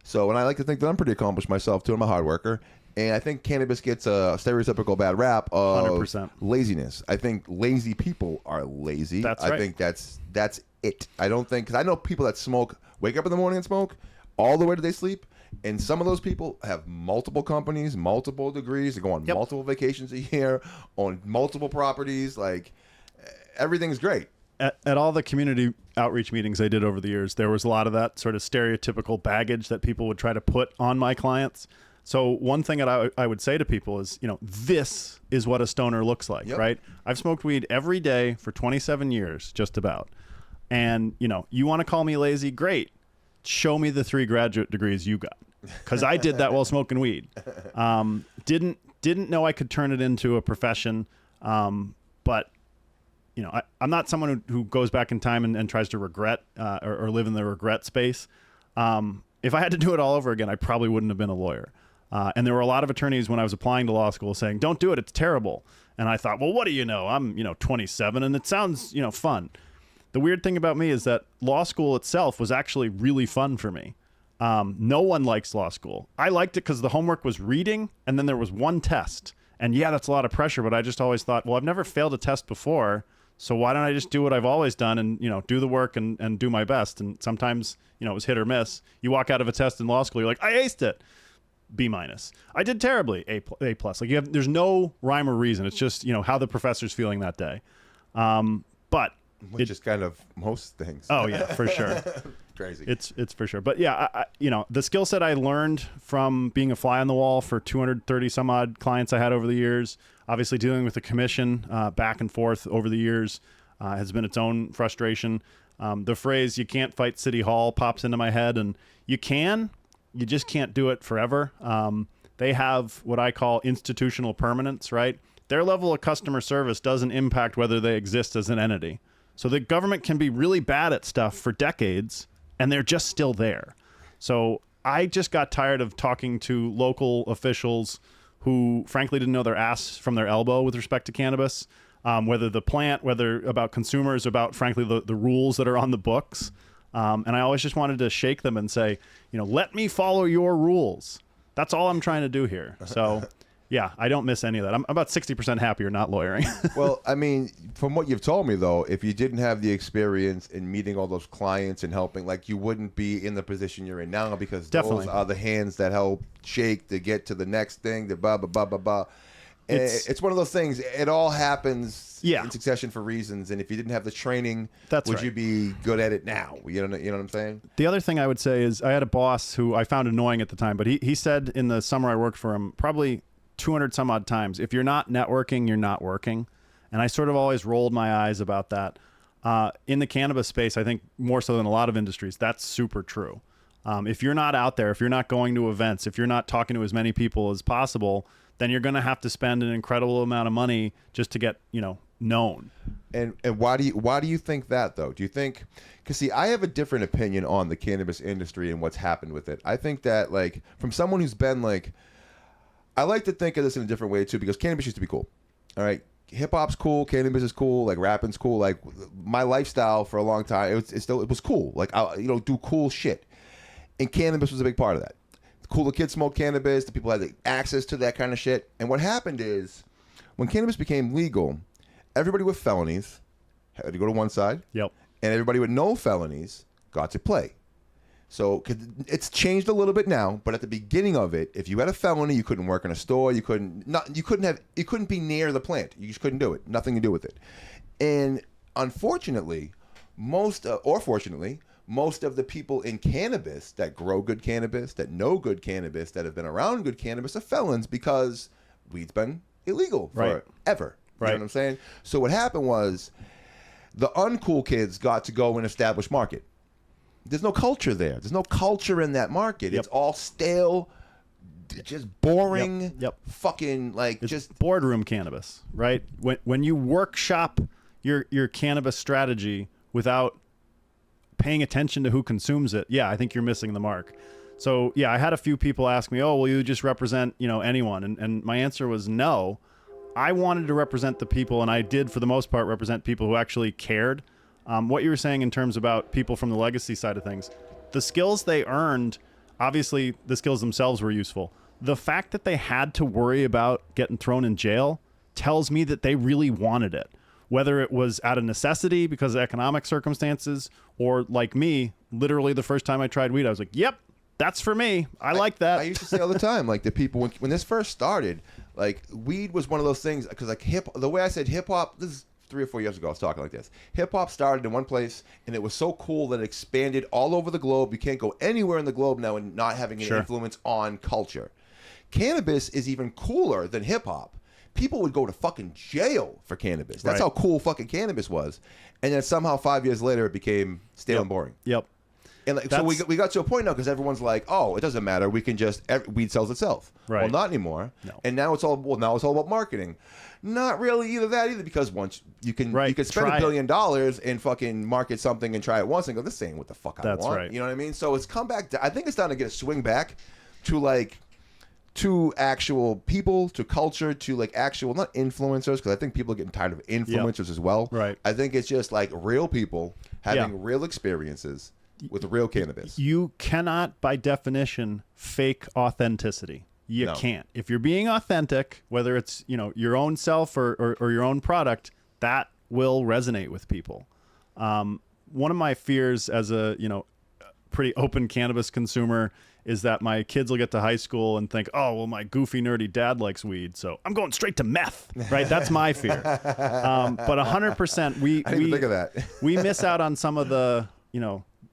So, and I like to think that I'm pretty accomplished myself too. I'm a hard worker. And I think cannabis gets a stereotypical bad rap of
100%.
laziness. I think lazy people are lazy.
That's
I
right.
think that's it. I don't think, because I know people that smoke, wake up in the morning and smoke all the way to they sleep. And some of those people have multiple companies, multiple degrees. They go on multiple vacations a year, on multiple properties. Like, everything's great.
At all the community outreach meetings I did over the years, there was a lot of that sort of stereotypical baggage that people would try to put on my clients. So one thing that I would say to people is, you know, this is what a stoner looks like, right? I've smoked weed every day for 27 years, just about. And, you know, you want to call me lazy? Great. Show me the 3 graduate degrees you got. Because I did that while smoking weed. Didn't know I could turn it into a profession. But, you know, I'm not someone who goes back in time and tries to regret or live in the regret space. If I had to do it all over again, I probably wouldn't have been a lawyer. And there were a lot of attorneys when I was applying to law school saying, don't do it, it's terrible. And I thought, well, what do you know? I'm, you know, 27 and it sounds, you know, fun. The weird thing about me is that law school itself was actually really fun for me. No one likes law school. I liked it because the homework was reading and then there was one test. And yeah, that's a lot of pressure, but I just always thought, well, I've never failed a test before. So why don't I just do what I've always done and, you know, do the work and do my best. And sometimes, you know, it was hit or miss. You walk out of a test in law school, you're like, I aced it. B-. I did terribly. A+. Like, there's no rhyme or reason. It's just, you know, how the professor's feeling that day. But
Which is kind of most things.
Oh yeah, for sure.
Crazy.
It's for sure. But yeah, I you know, the skill set I learned from being a fly on the wall for 230 some odd clients I had over the years, obviously dealing with the commission back and forth over the years has been its own frustration. The phrase, you can't fight City Hall, pops into my head, and you just can't do it forever. They have what I call institutional permanence, right? Their level of customer service doesn't impact whether they exist as an entity. So the government can be really bad at stuff for decades, and they're just still there. So I just got tired of talking to local officials who, frankly, didn't know their ass from their elbow with respect to cannabis, whether the plant, whether about consumers, about, frankly, the rules that are on the books. And I always just wanted to shake them and say, you know, let me follow your rules. That's all I'm trying to do here. So, yeah, I don't miss any of that. I'm about 60% happier not lawyering.
Well, I mean, from what you've told me, though, if you didn't have the experience in meeting all those clients and helping, like, you wouldn't be in the position you're in now, because those are the hands that help shake to get to the next thing, the blah, blah, blah, blah, blah. It's one of those things. It all happens in succession for reasons. And if you didn't have the training, would you be good at it now? You know what I'm saying? The
other thing I would say is I had a boss who I found annoying at the time, but he said in the summer I worked for him probably 200 some odd times, if you're not networking, you're not working. And I sort of always rolled my eyes about that. In the cannabis space, I think more so than a lot of industries, that's super true. If you're not out there, if you're not going to events, if you're not talking to as many people as possible, then you're going to have to spend an incredible amount of money just to get, known.
And why do you think that, though? Do you think, because see, I have a different opinion on the cannabis industry and what's happened with it. I think that, like, from someone who's been like, I like to think of this in a different way too, because cannabis used to be cool. All right, hip hop's cool, cannabis is cool, like rapping's cool. Like my lifestyle for a long time, it was cool. Like I do cool shit, and cannabis was a big part of that. The cooler kids smoked cannabis. The people had the access to that kind of shit. And what happened is, when cannabis became legal, everybody with felonies had to go to one side.
Yep.
And everybody with no felonies got to play. So it's changed a little bit now, but at the beginning of it, if you had a felony, you couldn't work in a store. You couldn't be near the plant. You just couldn't do it. Nothing to do with it. And unfortunately, fortunately, most of the people in cannabis that grow good cannabis, that know good cannabis, that have been around good cannabis are felons because weed's been illegal forever. You know what I'm saying? So what happened was the uncool kids got to go and establish market. There's no culture there. There's no culture in that market. Yep. It's all stale, just boring, fucking like
it's
just
boardroom cannabis, right? When you workshop your cannabis strategy without paying attention to who consumes it, I think you're missing the mark. So I had a few people ask me, "Oh, will you just represent anyone?" And my answer was no. I wanted to represent the people, and I did for the most part represent people who actually cared. What you were saying in terms about people from the legacy side of things, the skills they earned, obviously the skills themselves were useful. The fact that they had to worry about getting thrown in jail tells me that they really wanted it, whether it was out of necessity because of economic circumstances, or like me, literally the first time I tried weed, I was like, yep, that's for me. I like that.
I used to say all the time, like the people, when this first started, like weed was one of those things, because like the way I said hip hop, this is 3 or 4 years ago, I was talking like this. Hip hop started in one place, and it was so cool that it expanded all over the globe. You can't go anywhere in the globe now and not having an influence on culture. Cannabis is even cooler than hip hop. People would go to fucking jail for cannabis. That's how cool fucking cannabis was. And then somehow 5 years later, it became stale and boring.
Yep.
And like, so we got to a point now because everyone's like, oh, it doesn't matter. We can just weed sells itself.
Right.
Well, not anymore.
No.
And now it's all about marketing. Not really either, because once you can spend $1 billion and fucking market something and try it once and go, this ain't what the fuck I want.
Right.
You know what I mean? So it's come back. I think it's time to get a swing back to actual people, to culture, to like actual, not influencers, because I think people are getting tired of influencers as well.
Right.
I think it's just like real people having real experiences with real cannabis.
You cannot, by definition, fake authenticity. You can't. If you're being authentic, whether it's your own self or your own product, that will resonate with people. One of my fears as a pretty open cannabis consumer is that my kids will get to high school and think, oh, well, my goofy nerdy dad likes weed, so I'm going straight to meth. Right? That's my fear. But 100%, we
I didn't think of that.
We miss out on some of the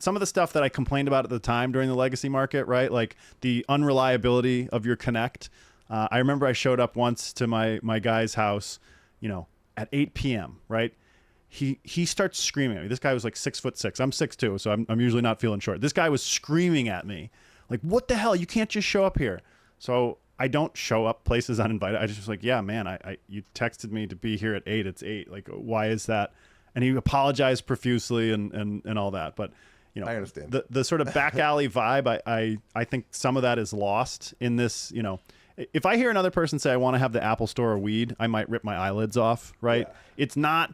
some of the stuff that I complained about at the time during the legacy market, right? Like the unreliability of your connect. I remember I showed up once to my guy's house, at 8 p.m., right? He starts screaming at me. This guy was like 6'6". I'm 6'2", so I'm usually not feeling short. This guy was screaming at me, like, what the hell? You can't just show up here. So I don't show up places uninvited. I just was like, yeah, man, you texted me to be here at 8. It's 8. Like, why is that? And he apologized profusely and all that. But
I understand
the sort of back alley vibe. I think some of that is lost in this. If I hear another person say I want to have the Apple Store of weed, I might rip my eyelids off. Right? Yeah.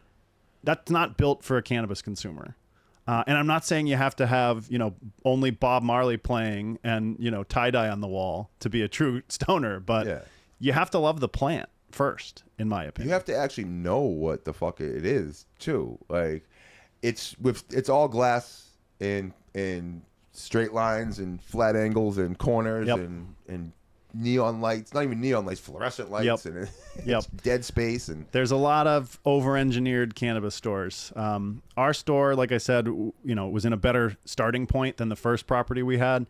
That's not built for a cannabis consumer. And I'm not saying you have to have only Bob Marley playing and tie dye on the wall to be a true stoner, but you have to love the plant first, in my opinion.
You have to actually know what the fuck it is too. Like it's all glass and straight lines and flat angles and corners and neon lights, not even neon lights, fluorescent lights, and it's dead space. And
there's a lot of over-engineered cannabis stores. Our store, like I said, was in a better starting point than the first property we had.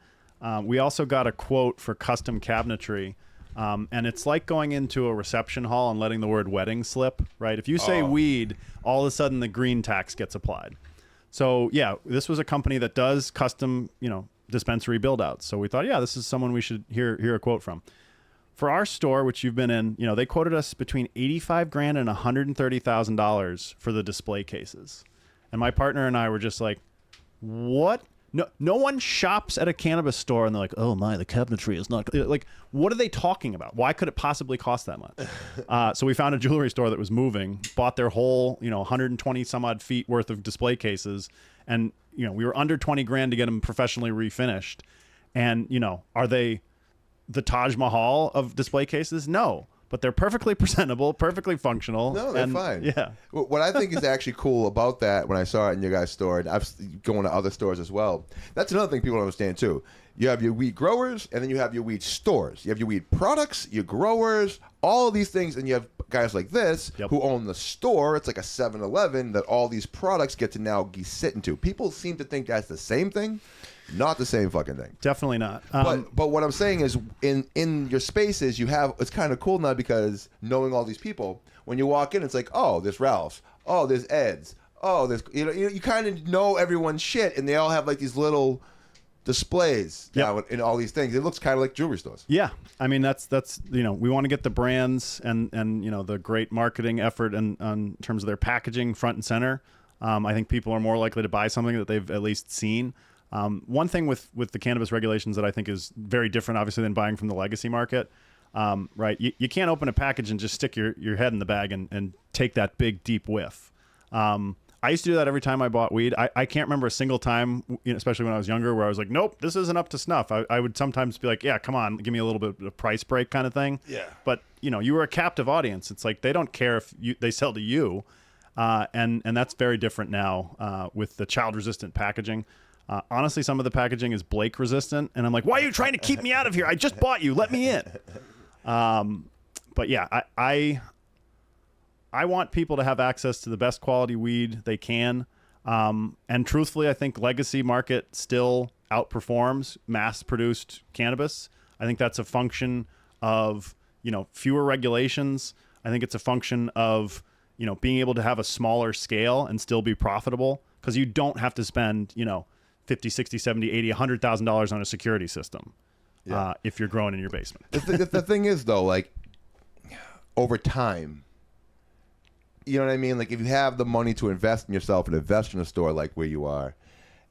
We also got a quote for custom cabinetry And it's like going into a reception hall and letting the word wedding slip, right? If you say weed, all of a sudden the green tax gets applied. So yeah, this was a company that does custom, dispensary build outs. So we thought, yeah, this is someone we should hear a quote from. For our store, which you've been in, they quoted us between $85,000 and $130,000 for the display cases. And my partner and I were just like, what? No one shops at a cannabis store and they're like, oh my, the cabinetry is not like, what are they talking about? Why could it possibly cost that much? So we found a jewelry store that was moving, bought their whole, 120 some odd feet worth of display cases. And, we were under $20,000 to get them professionally refinished. And, are they the Taj Mahal of display cases? No. But they're perfectly presentable, perfectly functional.
No, they're fine.
Yeah.
What I think is actually cool about that when I saw it in your guys' store, and I've going to other stores as well, that's another thing people don't understand too. You have your weed growers, and then you have your weed stores. You have your weed products, your growers, all of these things, and you have guys like this who own the store. It's like a 7-Eleven that all these products get to now sit into. People seem to think that's the same thing. Not the same fucking thing.
Definitely not.
But what I'm saying is, in your spaces, it's kind of cool now because knowing all these people, when you walk in, it's like, oh, there's Ralph's, oh, there's Ed's, oh, there's you kind of know everyone's shit, and they all have like these little displays now in all these things. It looks kind of like jewelry stores.
Yeah, I mean that's we want to get the brands and the great marketing effort and in terms of their packaging front and center. I think people are more likely to buy something that they've at least seen. One thing with the cannabis regulations that I think is very different, obviously, than buying from the legacy market, right? You can't open a package and just stick your head in the bag and take that big, deep whiff. I used to do that every time I bought weed. I can't remember a single time, especially when I was younger, where I was like, nope, this isn't up to snuff. I would sometimes be like, yeah, come on, give me a little bit of a price break kind of thing.
Yeah.
But, you were a captive audience. It's like they don't care if they sell to you. And that's very different now with the child-resistant packaging. Honestly, some of the packaging is Blake resistant, and I'm like, why are you trying to keep me out of here? I just bought you. Let me in. But yeah, I want people to have access to the best quality weed they can. And truthfully, I think legacy market still outperforms mass-produced cannabis. I think that's a function of, fewer regulations. I think it's a function of, being able to have a smaller scale and still be profitable, because you don't have to spend, $50, $60, $70, $80, $100,000 on a security system if you're growing in your basement.
The thing is, though, like, over time, you know what I mean? Like, if you have the money to invest in yourself and invest in a store like where you are,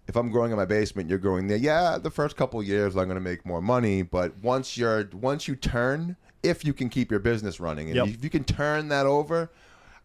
if I'm growing in my basement, you're growing there. Yeah, the first couple of years I'm going to make more money, but once you turn, if you can keep your business running, and if you can turn that over,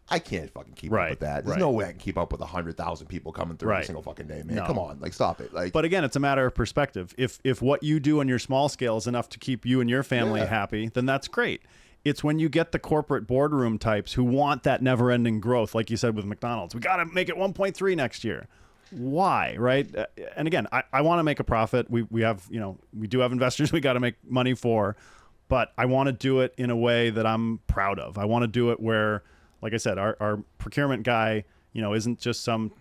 I can't fucking keep up with that. There's no way I can keep up with 100,000 people coming through every single fucking day, man. No. Come on, like, stop it. Like,
but again, it's a matter of perspective. If what you do on your small scale is enough to keep you and your family happy, then that's great. It's when you get the corporate boardroom types who want that never-ending growth, like you said with McDonald's. We got to make it 1.3 next year. Why, right? And again, I want to make a profit. We have, we do have investors we got to make money for, but I want to do it in a way that I'm proud of. I want to do it where, like I said, our procurement guy, isn't just some,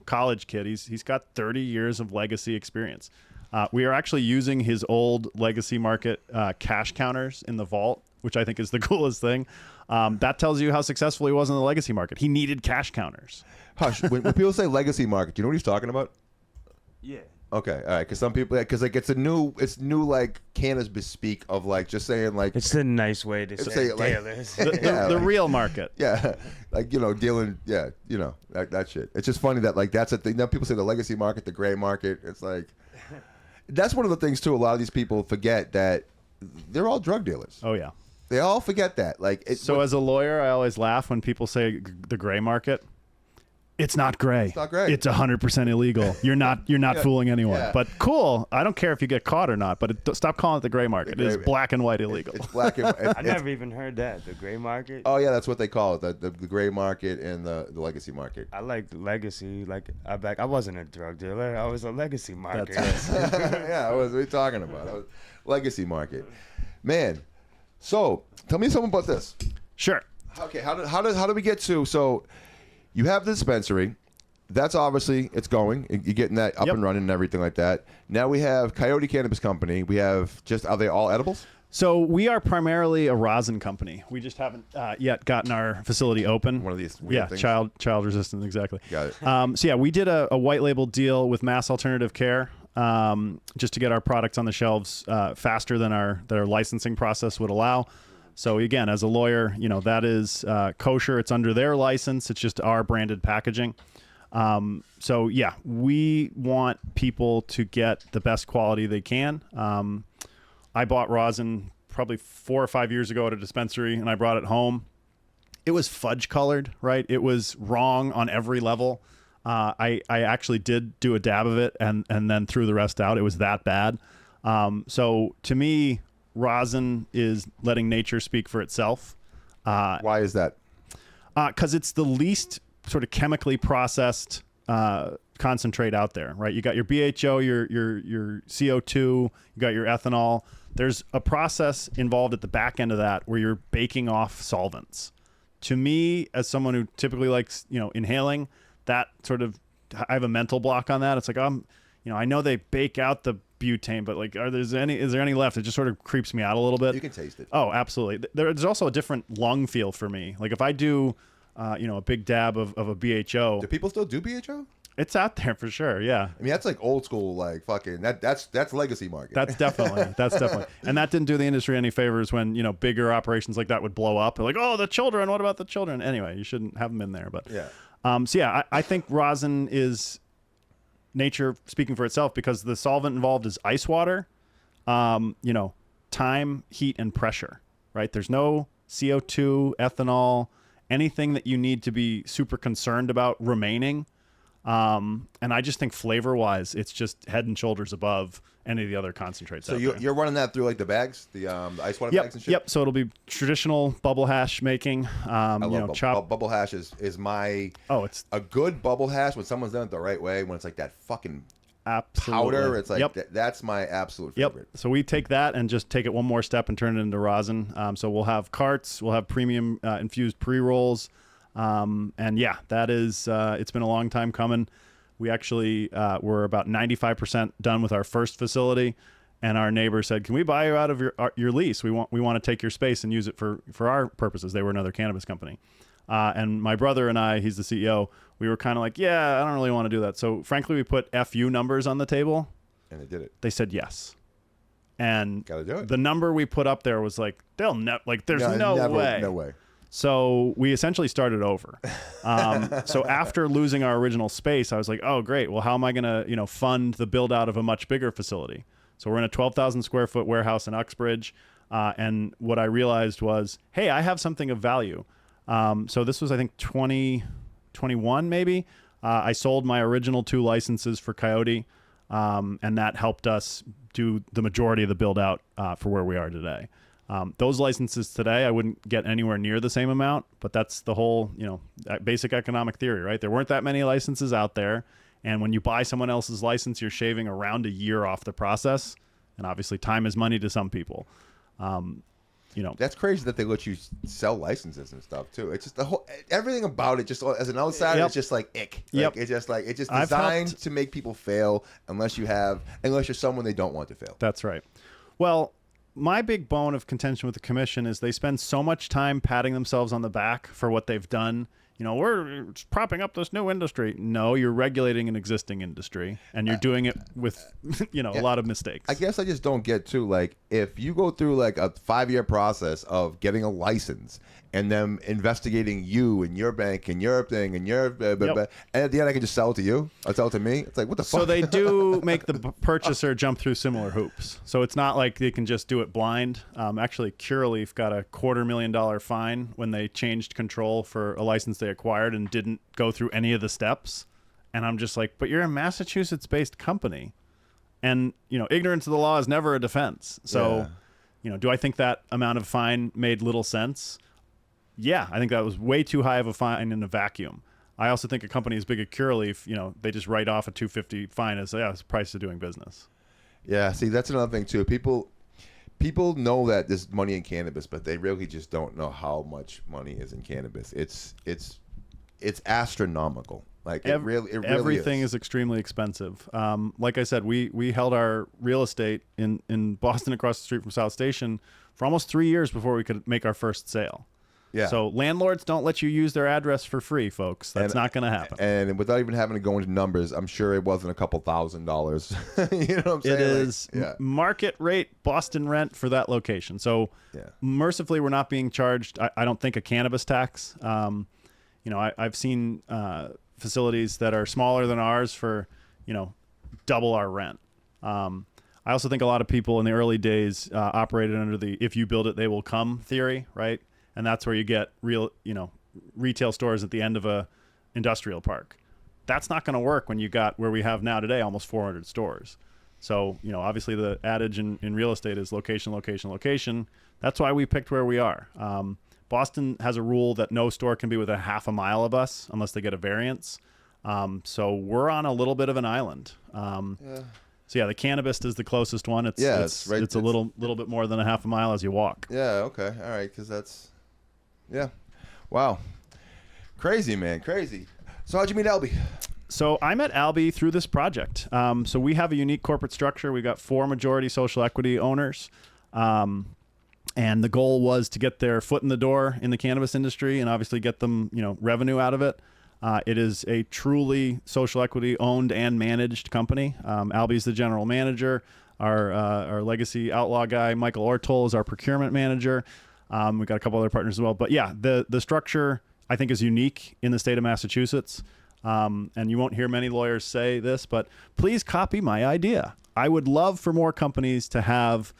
college kid. He's got 30 years of legacy experience. We are actually using his old legacy market cash counters in the vault, which I think is the coolest thing. That tells you how successful he was in the legacy market. He needed cash counters.
Hush, when people say legacy market, do you know what he's talking about?
Yeah.
Okay, all right, because some people, because like it's new like cannabis speak of like just saying like
it's a nice way to say it, like,
the real market.
Yeah, like dealing. Yeah, that shit. It's just funny that like that's a thing. Now people say the legacy market, the gray market. It's like that's one of the things too. A lot of these people forget that they're all drug dealers.
Oh yeah,
they all forget that. Like
as a lawyer, I always laugh when people say the gray market. It's not gray.
It's not gray.
It's 100% illegal. You're not fooling anyone. Yeah. But cool. I don't care if you get caught or not. But stop calling it the gray market. It is black and white illegal.
It's black and white.
I never even heard that. The gray market.
Oh yeah, that's what they call it. The gray market and the legacy market.
I like the legacy. Like I wasn't a drug dealer. I was a legacy market.
Yeah. What are we talking about? Legacy market. Man. So tell me something about this.
Sure.
Okay. How do we get to so? You have the dispensary. That's obviously, it's going. You're getting that up and running and everything like that. Now we have Coyote Cannabis Company. We have are they all edibles?
So we are primarily a rosin company. We just haven't yet gotten our facility open.
One of these weird things.
child resistant, exactly.
Got it.
So yeah, we did a white label deal with Mass Alternative Care just to get our products on the shelves faster than their licensing process would allow. So again, as a lawyer, that is kosher. It's under their license. It's just our branded packaging. So yeah, we want people to get the best quality they can. I bought rosin probably 4 or 5 years ago at a dispensary, and I brought it home. It was fudge colored, right? It was wrong on every level. I actually did do a dab of it and then threw the rest out. It was that bad. So to me, rosin is letting nature speak for itself.
Why is that?
Because it's the least sort of chemically processed concentrate out there, right? You got your BHO, your CO2, you got your ethanol. There's a process involved at the back end of that where you're baking off solvents. To me, as someone who typically likes, inhaling, that sort of, I have a mental block on that. It's like, I know they bake out the butane, but like, is there any left? It just sort of creeps me out a little bit.
You can taste it.
Oh, absolutely. There's also a different lung feel for me. Like if I do, a big dab of a BHO.
Do people still do BHO?
It's out there for sure, yeah.
I mean, that's like old school, like fucking. That's legacy market.
That's definitely. And that didn't do the industry any favors when bigger operations like that would blow up. They're like, oh, the children. What about the children? Anyway, you shouldn't have them in there. But
yeah.
So yeah, I think rosin is nature speaking for itself because the solvent involved is ice water, time, heat, and pressure. Right? There's no CO2, ethanol, anything that you need to be super concerned about remaining. And I just think flavor-wise, it's just head and shoulders above any of the other concentrates.
So you're running that through like the bags, the ice water bags and shit.
Yep. So it'll be traditional bubble hash making.
I love bubble hash is my.
Oh, it's
a good bubble hash when someone's done it the right way. When it's like that fucking
absolutely
powder, it's like that's my absolute favorite.
So we take that and just take it one more step and turn it into rosin. So we'll have carts, we'll have premium infused pre-rolls. And yeah, that is, it's been a long time coming. We actually, we're about 95% done with our first facility, and our neighbor said, can we buy you out of your lease? We want to take your space and use it for our purposes. They were another cannabis company. And my brother and I, he's the CEO, we were kind of like, yeah, I don't really want to do that. So frankly, we put FU numbers on the table.
And they did it.
They said yes. And
gotta do it.
The number we put up there was like, there's no way.
No way.
So we essentially started over. So after losing our original space, I was like, oh, great. Well, how am I going to, fund the build out of a much bigger facility? So we're in a 12,000 square foot warehouse in Uxbridge. And what I realized was, hey, I have something of value. So this was, I think, 2021 maybe. I sold my original 2 licenses for Coyote. And that helped us do the majority of the build out for where we are today. Those licenses today, I wouldn't get anywhere near the same amount, but that's the whole, basic economic theory, right? There weren't that many licenses out there. And when you buy someone else's license, you're shaving around a year off the process. And obviously time is money to some people.
That's crazy that they let you sell licenses and stuff too. It's just everything about it, just as an outsider, it's just like ick. It's just designed to make people fail unless you're someone they don't want to fail.
That's right. Well, my big bone of contention with the commission is they spend so much time patting themselves on the back for what they've done. We're propping up this new industry. No, you're regulating an existing industry, and you're doing it with, a lot of mistakes.
I guess I just don't get too, like, if you go through like a 5-year process of getting a license and them investigating you and your bank and your thing and your, and at the end I can just sell it to you, or sell it to me. It's like, what the fuck?
So they do make the purchaser jump through similar hoops. So it's not like they can just do it blind. Actually, Curaleaf got a $250,000 fine when they changed control for a license they acquired and didn't go through any of the steps. And I'm just like, but you're a Massachusetts-based company. And, ignorance of the law is never a defense. So, do I think that amount of fine made little sense? Yeah, I think that was way too high of a fine in a vacuum. I also think a company as big as Curaleaf, they just write off a $250 fine as it's the price of doing business.
Yeah, see, that's another thing too. People know that there's money in cannabis, but they really just don't know how much money is in cannabis. It's it's astronomical. Like it really
everything is extremely expensive. Like I said, we held our real estate in Boston across the street from South Station for almost 3 years before we could make our first sale.
Yeah.
So landlords don't let you use their address for free, folks. That's not going to happen.
And without even having to go into numbers, I'm sure it wasn't a couple $1,000s. You know what I'm saying?
It is market rate Boston rent for that location. So mercifully, we're not being charged, I don't think, a cannabis tax. I've seen facilities that are smaller than ours for, double our rent. I also think a lot of people in the early days operated under the "if you build it, they will come" theory, right? And that's where you get real, retail stores at the end of a industrial park. That's not going to work when you got where we have now today, almost 400 stores. So, obviously the adage in real estate is location, location, location. That's why we picked where we are. Boston has a rule that no store can be within half a mile of us unless they get a variance. So we're on a little bit of an island. So the Cannabis is the closest one. It's a little bit more than a half a mile as you walk.
Yeah. Okay. All right. Because that's. Yeah. Wow. Crazy, man. Crazy. So how'd you meet Albie?
So I met Albie through this project. So we have a unique corporate structure. We got 4 majority social equity owners. And the goal was to get their foot in the door in the cannabis industry and obviously get them, revenue out of it. It is a truly social equity owned and managed company. Albie's the general manager. Our legacy outlaw guy, Michael Ortol, is our procurement manager. We've got a couple other partners as well. But the structure, I think, is unique in the state of Massachusetts. And you won't hear many lawyers say this, but please copy my idea. I would love for more companies to have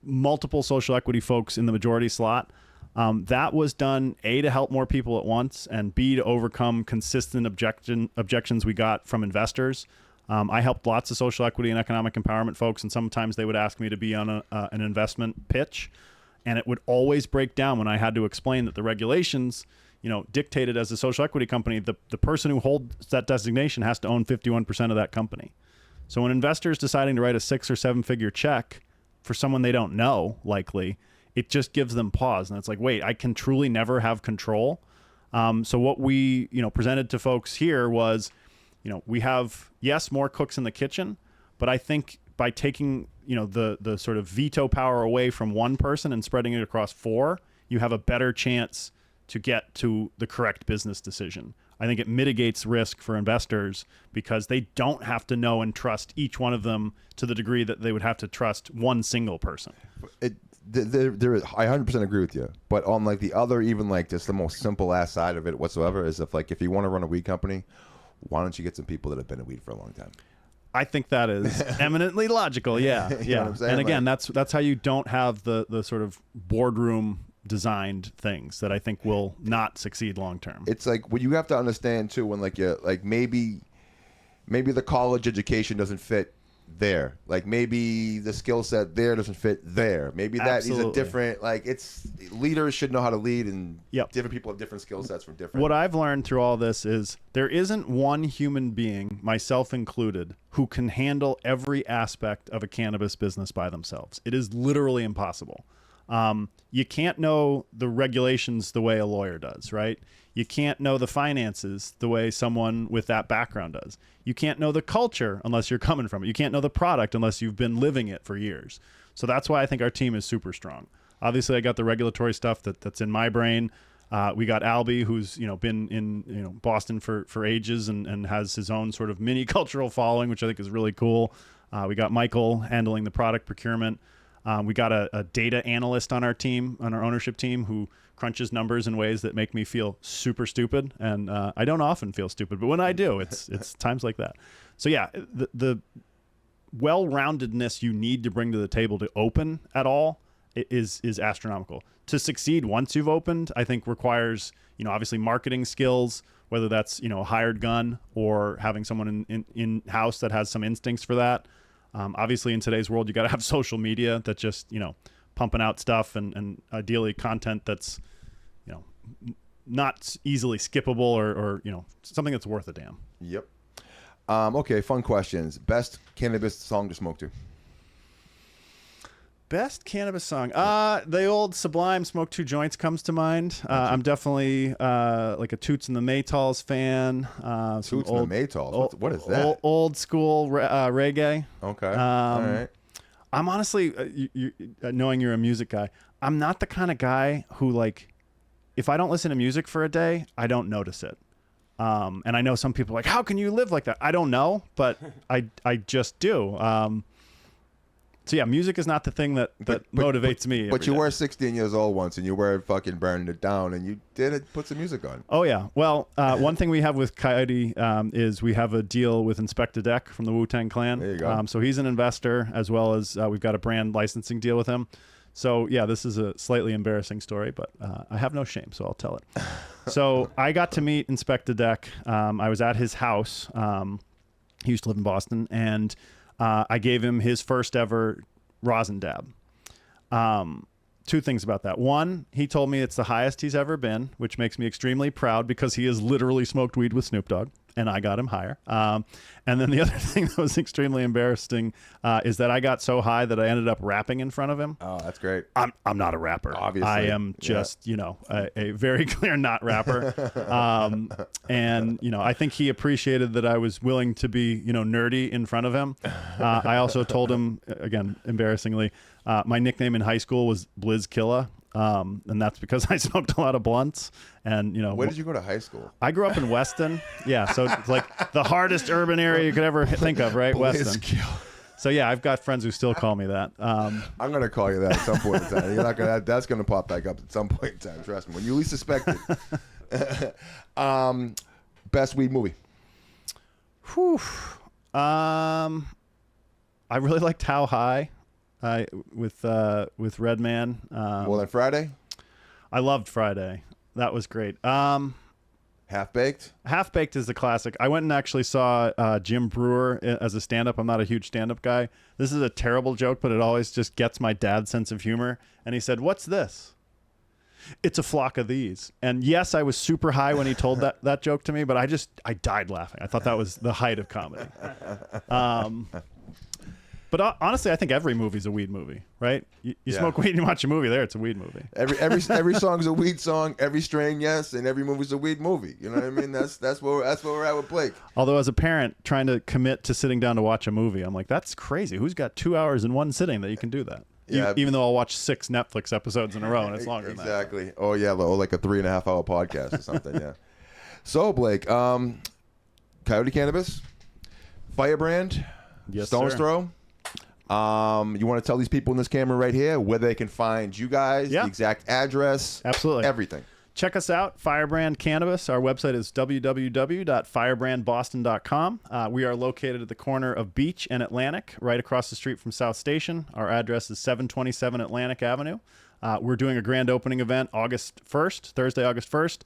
multiple social equity folks in the majority slot. That was done, A, to help more people at once, and B, to overcome consistent objections we got from investors. I helped lots of social equity and economic empowerment folks, and sometimes they would ask me to be on an investment pitch. And it would always break down when I had to explain that the regulations, dictated as a social equity company, the person who holds that designation has to own 51% of that company. So when investors deciding to write a 6 or 7 figure check for someone they don't know, likely, it just gives them pause. And it's like, wait, I can truly never have control. So what we, presented to folks here was, we have, yes, more cooks in the kitchen, but I think by taking, the sort of veto power away from one person and spreading it across 4, you have a better chance to get to the correct business decision. I think it mitigates risk for investors because they don't have to know and trust each one of them to the degree that they would have to trust one single person.
I 100% agree with you. But on like the other, even like just the most simple ass side of it whatsoever is if you want to run a weed company, why don't you get some people that have been in weed for a long time?
I think that is eminently logical. Yeah.
You know what I'm saying?
And again, that's how you don't have the sort of boardroom designed things that I think will not succeed long term.
It's like what you have to understand too, when maybe the college education doesn't fit there. Like maybe the skill set there doesn't fit there. Maybe that is a different, leaders should know how to lead, and different people have different skill sets from different.
What I've learned through all this is there isn't one human being, myself included, who can handle every aspect of a cannabis business by themselves. It is literally impossible. You can't know the regulations the way a lawyer does, right? You can't know the finances the way someone with that background does. You can't know the culture unless you're coming from it. You can't know the product unless you've been living it for years. So that's why I think our team is super strong. Obviously, I got the regulatory stuff that's in my brain. We got Albie, who's been in Boston for ages and has his own sort of mini cultural following, which I think is really cool. We got Michael handling the product procurement. We got a data analyst on our team, on our ownership team, who crunches numbers in ways that make me feel super stupid. And I don't often feel stupid, but when I do, it's times like that. So the well-roundedness you need to bring to the table to open at all is astronomical. To succeed once you've opened, I think requires, obviously marketing skills, whether that's, a hired gun or having someone in-house that has some instincts for that. Obviously, in today's world, you got to have social media that just, pumping out stuff and ideally content that's, not easily skippable or something that's worth a damn.
Yep. Okay, fun questions. Best cannabis song to smoke to?
Best cannabis song. The old Sublime "Smoke Two Joints" comes to mind. I'm definitely like a Toots and the Maytals fan.
Toots and the Maytals. What is that?
Old school reggae.
Okay. All right.
I'm honestly, knowing you're a music guy, I'm not the kind of guy who, like, if I don't listen to music for a day, I don't notice it. And I know some people are like, how can you live like that? I don't know, but I just do. So yeah, music is not the thing that motivates me.
But you were 16 years old once, and you were fucking burning it down, and you did put some music on.
Oh yeah. Well, one thing we have with Coyote is we have a deal with Inspector Deck from the Wu-Tang Clan.
There you go.
So he's an investor, as well as we've got a brand licensing deal with him. So yeah, this is a slightly embarrassing story, but I have no shame, so I'll tell it. So I got to meet Inspector Deck. I was at his house. He used to live in Boston, and I gave him his first ever rosin dab. Two things about that. One, he told me it's the highest he's ever been, which makes me extremely proud because he has literally smoked weed with Snoop Dogg, and I got him higher. And then the other thing that was extremely embarrassing is that I got so high that I ended up rapping in front of him.
Oh, that's great.
I'm not a rapper.
Obviously.
I am just, a very clear not rapper. And, I think he appreciated that I was willing to be, nerdy in front of him. I also told him, again, embarrassingly, my nickname in high school was Blizzkilla. And that's because I smoked a lot of blunts. And
where did you go to high school?
I grew up in Weston. Yeah, so it's like the hardest urban area you could ever think of, right? Weston. So yeah, I've got friends who still call me that. I'm
gonna call you that at some point in time. You're not gonna. That's gonna pop back up at some point in time. Trust me. When you least suspect it. Best weed movie.
Whew. I really liked How High. With Redman.
More Than Friday.
I loved Friday. That was great.
Half Baked.
Half Baked is the classic. I went and actually saw Jim Brewer as a stand-up. I'm not a huge stand-up guy. This is a terrible joke, but it always just gets my dad's sense of humor. And he said, "What's this?" "It's a flock of these." And yes, I was super high when he told that joke to me, but I died laughing. I thought that was the height of comedy. But honestly, I think every movie's a weed movie, right? You smoke weed and you watch a movie there, it's a weed movie.
Every song's a weed song, every strain, yes, and every movie's a weed movie. You know what I mean? That's where we're at with Blake.
Although as a parent trying to commit to sitting down to watch a movie, I'm like, that's crazy. Who's got 2 hours in one sitting that you can do that? Yeah. Even though I'll watch 6 Netflix episodes in a row and it's longer than that.
Exactly. Oh yeah, or like a 3.5 hour podcast or something, yeah. So Blake, Coyote Cannabis, Firebrand,
yes,
Stone's
sir.
Throw. You want to tell these people in this camera right here where they can find you guys, the exact address,
absolutely,
everything.
Check us out, Firebrand Cannabis. Our website is www.firebrandboston.com. We are located at the corner of Beach and Atlantic, right across the street from South Station. Our address is 727 Atlantic Avenue. We're doing a grand opening event Thursday, August 1st.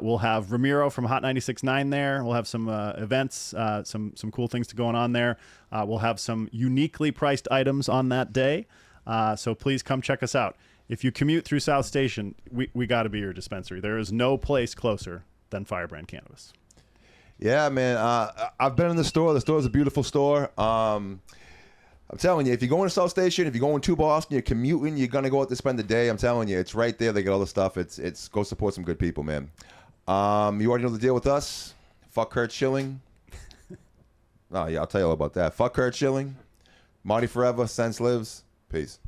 We'll have Ramiro from Hot 96.9 there. We'll have some events, some cool things going on there. We'll have some uniquely priced items on that day. So please come check us out. If you commute through South Station, we got to be your dispensary. There is no place closer than Firebrand Cannabis.
Yeah, man. I've been in the store. The store is a beautiful store. I'm telling you, if you're going to South Station, if you're going to Boston, you're commuting, you're going to go out to spend the day. I'm telling you, it's right there. They get all the stuff. It's go support some good people, man. You already know the deal with us. Fuck Kurt Schilling. Oh, yeah, I'll tell you all about that. Fuck Kurt Schilling. Marty forever. Sense lives. Peace.